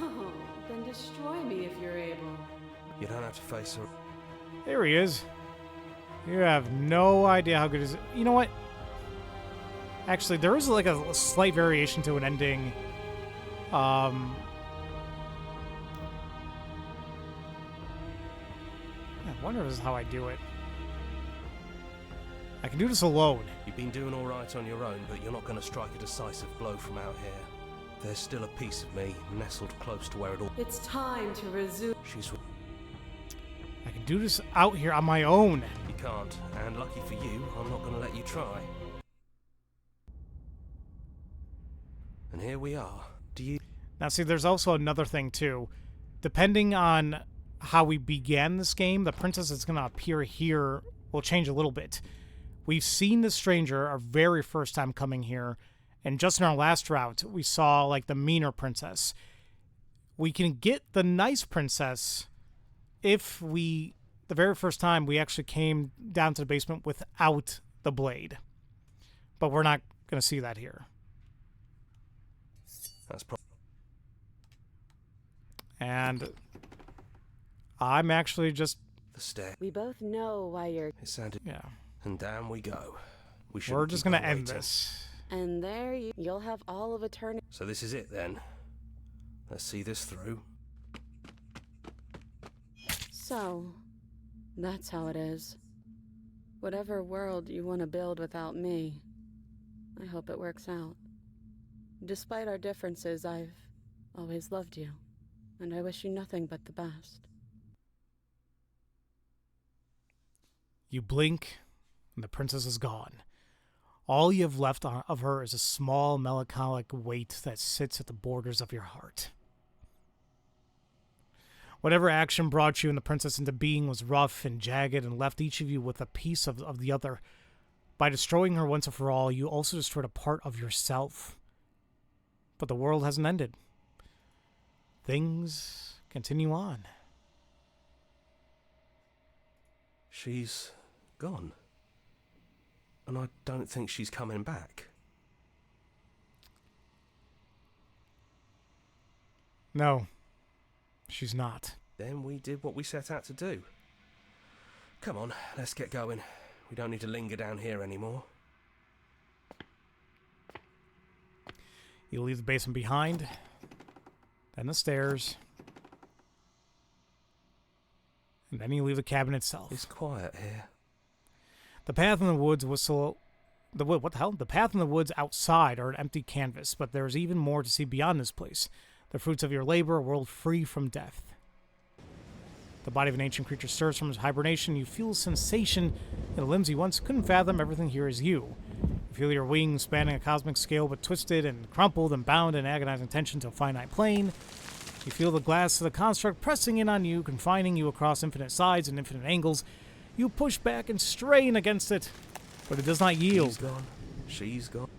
Oh, then destroy me if you're able. You don't have to face her. There he is. You have no idea how good is it. You know what? Actually, there is like a slight variation to an ending. I wonder if this is how I do it. I can do this alone. You've been doing all right on your own, but you're not going to strike a decisive blow from out here. There's still a piece of me nestled close to where it all... It's time to resume. She's... I can do this out here on my own. You can't, and lucky for you, I'm not going to let you try. And here we are. Do you... Now, see, there's also another thing, too. Depending on how we began this game, the princess that's going to appear here will change a little bit. We've seen the stranger our very first time coming here, and just in our last route, we saw, like, the meaner princess. We can get the nice princess if we, the very first time, we actually came down to the basement without the blade. But we're not going to see that here. That's And I'm actually just... The stair. We both know why you're... It sounded... Yeah. And down we go. We're just going to end this. And there you'll have all of eternity. So this is it, then. Let's see this through. So, that's how it is. Whatever world you want to build without me, I hope it works out. Despite our differences, I've always loved you, and I wish you nothing but the best. You blink, and the princess is gone. All you have left of her is a small, melancholic weight that sits at the borders of your heart. Whatever action brought you and the princess into being was rough and jagged and left each of you with a piece of the other. By destroying her once and for all, you also destroyed a part of yourself. But the world hasn't ended. Things continue on. She's gone. And I don't think she's coming back. No, she's not. Then we did what we set out to do. Come on, let's get going. We don't need to linger down here anymore. You leave the basement behind, then the stairs, and then you leave the cabin itself. It's quiet here. The path in the woods The path in the woods outside are an empty canvas, but there's even more to see beyond this place. The fruits of your labor, a world free from death. The body of an ancient creature stirs from its hibernation. You feel a sensation in the limbs you once couldn't fathom. Everything here is you. You feel your wings spanning a cosmic scale, but twisted and crumpled and bound in agonizing tension to a finite plane. You feel the glass of the construct pressing in on you, confining you across infinite sides and infinite angles. You push back and strain against it, but it does not yield. She's gone. She's gone.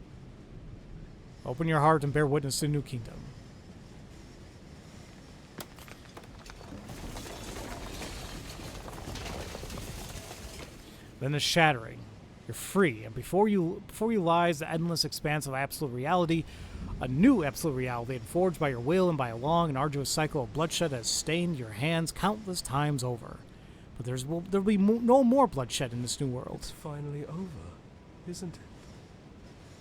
Open your heart and bear witness to the new kingdom. Then the shattering. You're free, and before you lies the endless expanse of absolute reality, a new absolute reality forged by your will and by a long and arduous cycle of bloodshed that has stained your hands countless times over. But there'll be no more bloodshed in this new world. It's finally over, isn't it?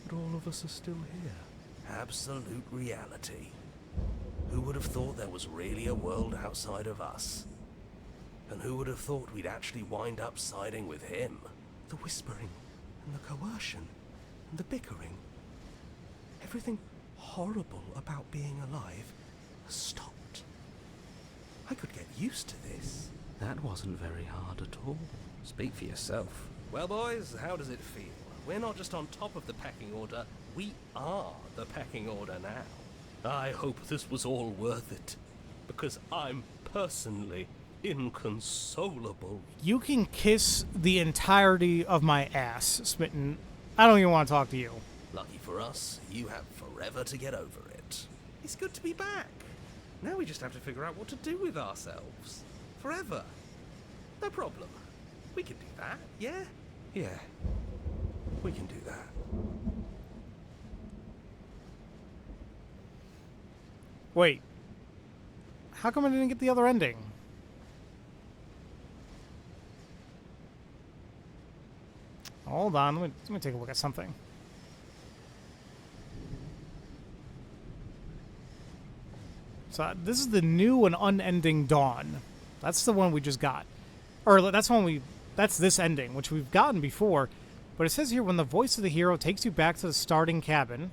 But all of us are still here. Absolute reality. Who would have thought there was really a world outside of us? And who would have thought we'd actually wind up siding with him? The whispering, and the coercion, and the bickering. Everything horrible about being alive has stopped. I could get used to this. That wasn't very hard at all. Speak for yourself. Well, boys, how does it feel? We're not just on top of the pecking order, we are the pecking order now. I hope this was all worth it, because I'm personally inconsolable. You can kiss the entirety of my ass, Smitten. I don't even want to talk to you. Lucky for us, you have forever to get over it. It's good to be back. Now we just have to figure out what to do with ourselves. Forever. No problem. We can do that, yeah? Yeah. We can do that. Wait. How come I didn't get the other ending? Hold on, let me take a look at something. So this is the new and Unending Dawn. That's the one we just got. Or that's this ending, which we've gotten before. But it says here, when the voice of the hero takes you back to the starting cabin,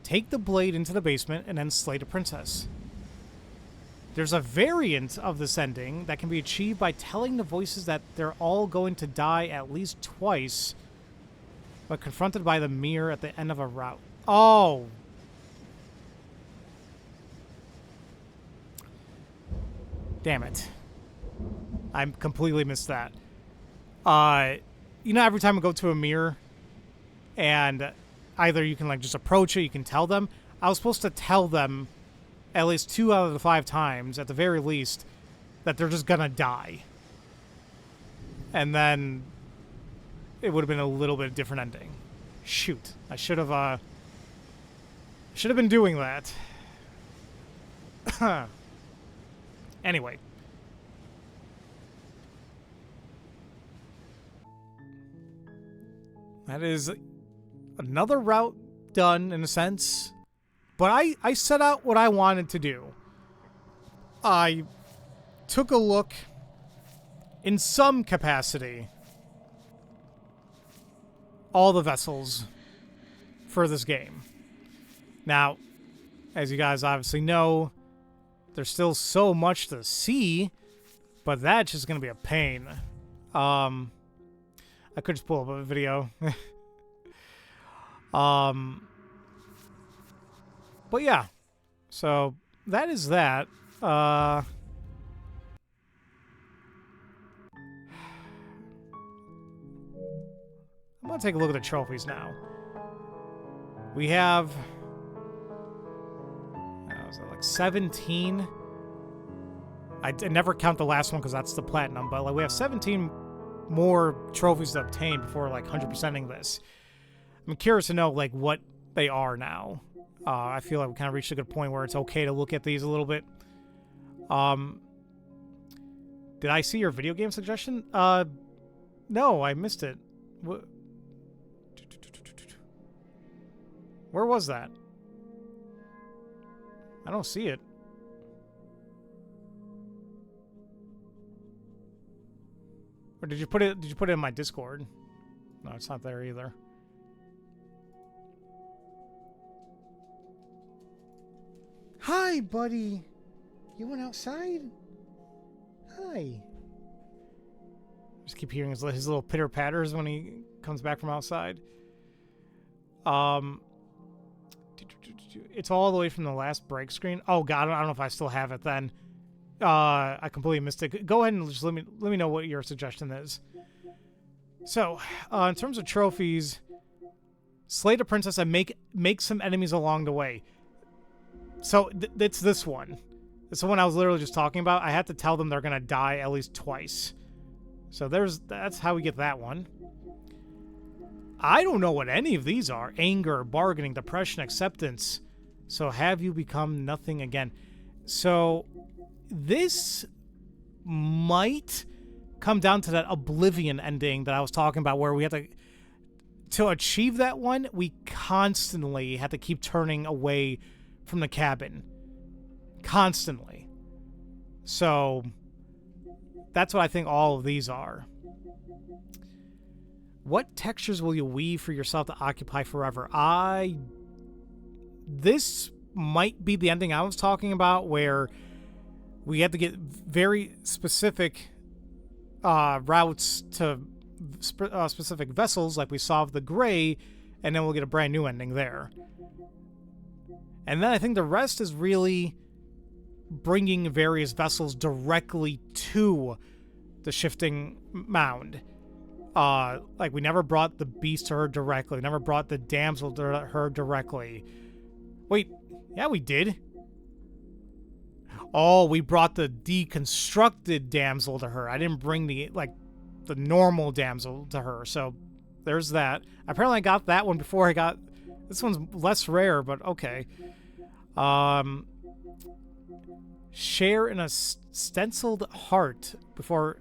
take the blade into the basement and then slay the princess. There's a variant of this ending that can be achieved by telling the voices that they're all going to die at least twice, but confronted by the mirror at the end of a route. Oh. Damn it. I completely missed that. You know, every time I go to a mirror and either you can like just approach it, you can tell them. I was supposed to tell them at least 2 out of the 5 times, at the very least, that they're just gonna die. And then it would have been a little bit different ending. Shoot. I should have been doing that. Anyway. That is another route done, in a sense. But I set out what I wanted to do. I took a look, in some capacity, all the vessels for this game. Now, as you guys obviously know, there's still so much to see, but that's just going to be a pain. I could just pull up a video. But yeah, so that is that. I'm going to take a look at the trophies now. We have... was it like 17? I never count the last one because that's the platinum, but like we have 17 more trophies to obtain before like 100%ing this. I'm curious to know like what they are now. I feel like we kind of reached a good point where it's okay to look at these a little bit. Did I see your video game suggestion? No, I missed it. Where was that? I don't see it. Or did you put it in my Discord? No, it's not there either. Hi, buddy. You went outside? Hi. Just keep hearing his little pitter patters when he comes back from outside. It's all the way from the last break screen. Oh god, I don't know if I still have it then. I completely missed it. Go ahead and just let me know what your suggestion is. So, in terms of trophies, slay the princess and make some enemies along the way. So it's this one. It's the one I was literally just talking about. I had to tell them they're gonna die at least twice. So that's how we get that one. I don't know what any of these are. Anger, bargaining, depression, acceptance. So have you become nothing again? So this might come down to that Oblivion ending that I was talking about, where we have to achieve that one, we constantly had to keep turning away from the cabin. Constantly. So that's what I think all of these are. What textures will you weave for yourself to occupy forever? This might be the ending I was talking about, where we had to get very specific routes to specific vessels, like we solved the Gray, and then we'll get a brand new ending there. And then I think the rest is really bringing various vessels directly to the shifting mound. Like, we never brought the beast to her directly. We never brought the damsel to her directly. Wait, yeah, we did. Oh, we brought the deconstructed damsel to her. I didn't bring the normal damsel to her. So there's that. Apparently I got that one before I got... This one's less rare, but okay. Share in a stenciled heart before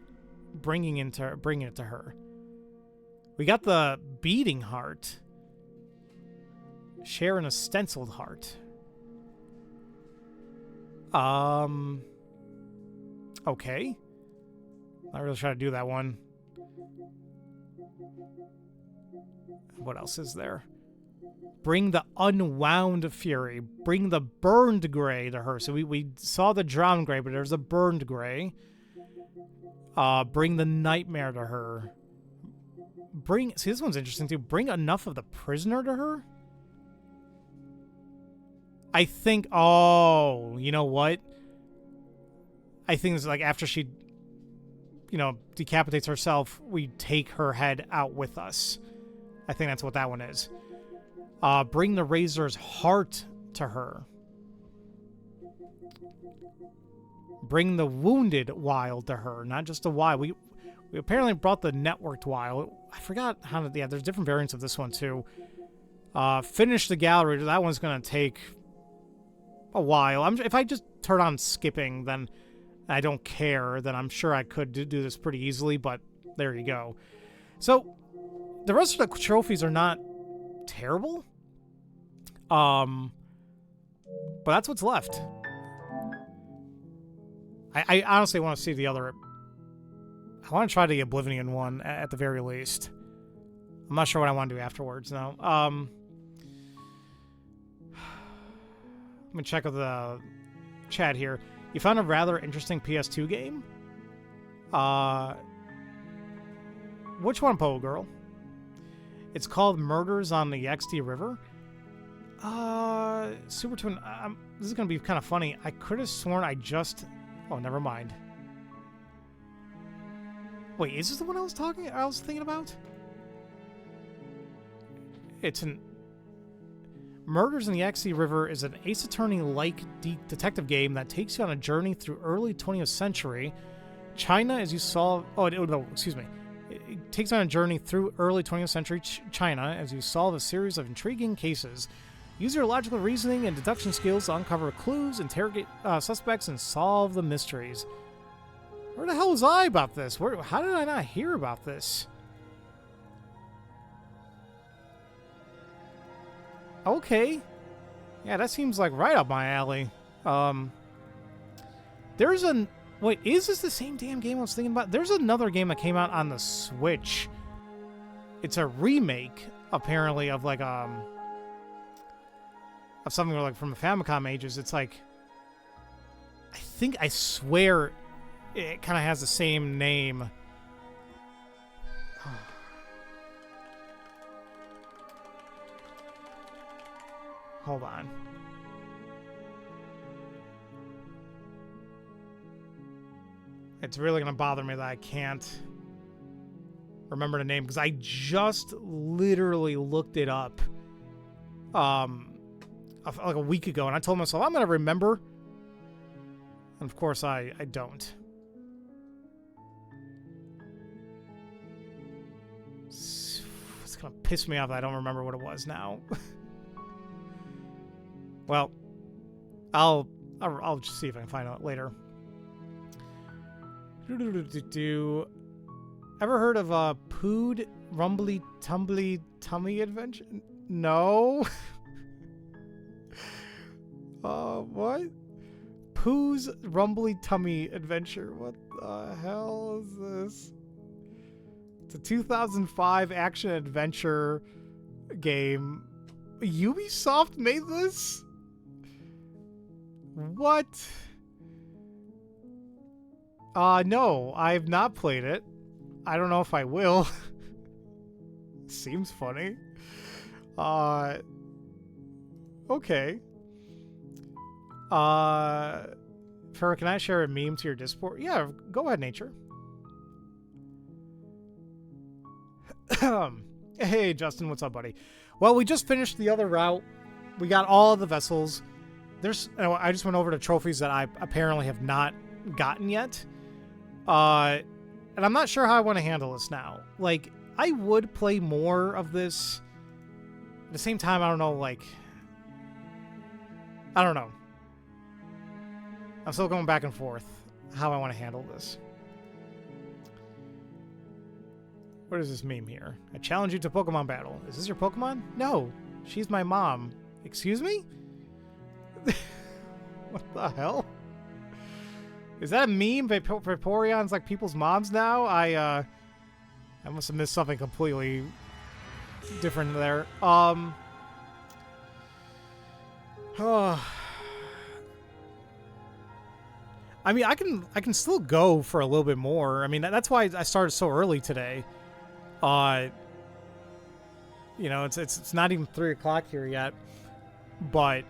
bringing it to her. We got the beating heart. Share in a stenciled heart. Okay. Not really trying to do that one. What else is there? Bring the unwound fury. Bring the burned gray to her. So we saw the drowned gray, but there's a burned gray. Bring the nightmare to her. See, this one's interesting too. Bring enough of the prisoner to her? I think, oh, you know what? I think it's like after she, decapitates herself, we take her head out with us. I think that's what that one is. Bring the Razor's heart to her. Bring the wounded wild to her, not just the wild. We apparently brought the networked wild. I forgot how to... Yeah, there's different variants of this one, too. Finish the gallery. That one's going to take a while. If I just turn on skipping, then I don't care. Then I'm sure I could do this pretty easily, but there you go. So, the rest of the trophies are not terrible. But that's what's left. I honestly want to see the other... I want to try the Oblivion one at the very least. I'm not sure what I want to do afterwards now. Let me check with the chat here. You found a rather interesting PS2 game? Which one, Poe Girl? It's called Murders on the XD River. Super Twin... this is going to be kind of funny. I could have sworn I just... Oh, never mind. Wait, is this the one I was thinking about? It's an... Murders in the Yangtze River is an Ace Attorney-like detective game that takes you on a journey through early 20th century China as you solve... Oh, no, excuse me. It takes you on a journey through early 20th century China as you solve a series of intriguing cases. Use your logical reasoning and deduction skills to uncover clues, interrogate suspects, and solve the mysteries. Where the hell was I about this? How did I not hear about this? Okay. Yeah, that seems like right up my alley. There's a... Wait, is this the same damn game I was thinking about? There's another game that came out on the Switch. It's a remake, apparently, of like, of something like from the Famicom ages. It's like... I swear it kind of has the same name. Hold on. It's really going to bother me that I can't remember the name because I just literally looked it up like a week ago, and I told myself I'm going to remember. And of course I don't. It's going to piss me off that I don't remember what it was now. Well, I'll just see if I can find out later. Ever heard of Pood Rumbly Tumbly Tummy Adventure? No. What? Pooh's Rumbly Tummy Adventure. What the hell is this? It's a 2005 action adventure game. Ubisoft made this? What? No, I have not played it. I don't know if I will. Seems funny. Okay. Pharaoh, can I share a meme to your Discord? Yeah, go ahead, Nature. Hey, Justin, what's up, buddy? Well, we just finished the other route. We got all of the vessels. I just went over to trophies that I apparently have not gotten yet. And I'm not sure how I want to handle this now. Like, I would play more of this. At the same time, I don't know, like... I don't know. I'm still going back and forth how I want to handle this. What is this meme here? I challenge you to Pokemon battle. Is this your Pokemon? No, she's my mom. Excuse me? What the hell? Is that a meme? Vaporeon's like people's moms now? I must have missed something completely different there. I mean, I can still go for a little bit more. I mean, that's why I started so early today. You know, it's not even 3 o'clock here yet, but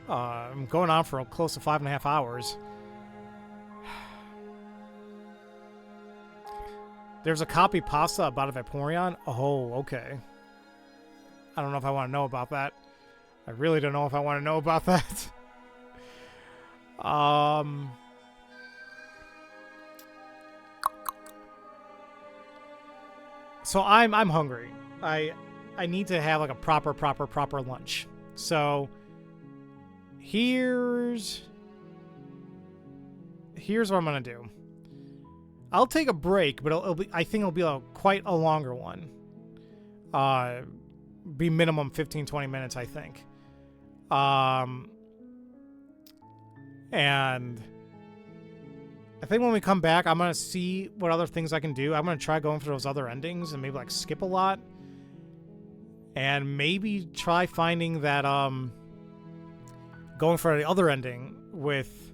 I'm going on for close to 5.5 hours. There's a copy pasta about a Vaporeon. Oh, okay. I don't know if I want to know about that. I really don't know if I want to know about that. So I'm hungry. I need to have like a proper lunch. So here's what I'm gonna do. I'll take a break, but I think it'll be quite a longer one. Be minimum 15-20 minutes, I think. And I think when we come back, I'm gonna see what other things I can do. I'm gonna try going for those other endings and maybe like skip a lot, and maybe try finding that going for the other ending with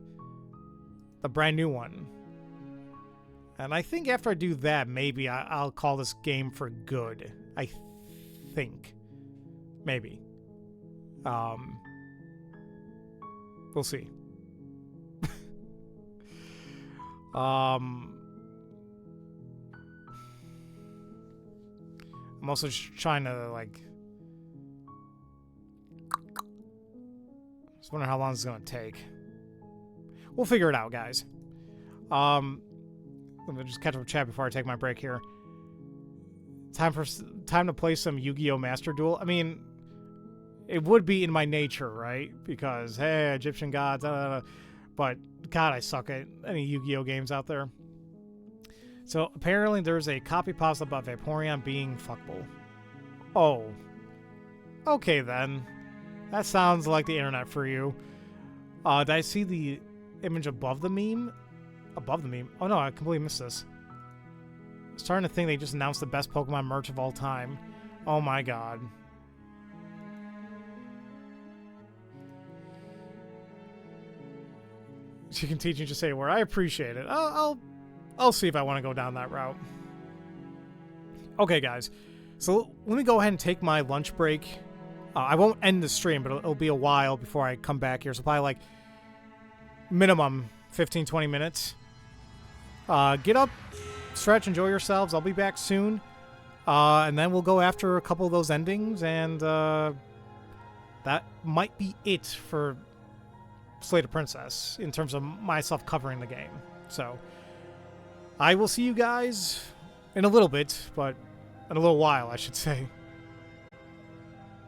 the brand new one. And I think after I do that, maybe I'll call this game for good. I think. Maybe. We'll see. I'm also just trying to, like... Just wondering how long this is going to take. We'll figure it out, guys. Let me just catch up with chat before I take my break here. Time to play some Yu-Gi-Oh! Master Duel. I mean, it would be in my nature, right? Because, hey, Egyptian gods, but, God, I suck at any Yu-Gi-Oh! Games out there. So, apparently there's a copy pasta about Vaporeon being fuckable. Oh. Okay, then. That sounds like the internet for you. Did I see the image above the meme? Above the meme? Oh, no, I completely missed this. I'm starting to think they just announced the best Pokemon merch of all time. Oh, my God. She can teach you to say where. I appreciate it. I'll see if I want to go down that route. Okay, guys. So let me go ahead and take my lunch break. I won't end the stream, but it'll be a while before I come back here. So probably like minimum 15-20 minutes. Get up, stretch, enjoy yourselves. I'll be back soon. And then we'll go after a couple of those endings. And that might be it for Slay the Princess in terms of myself covering the game. So I will see you guys in a little bit, but in a little while, I should say.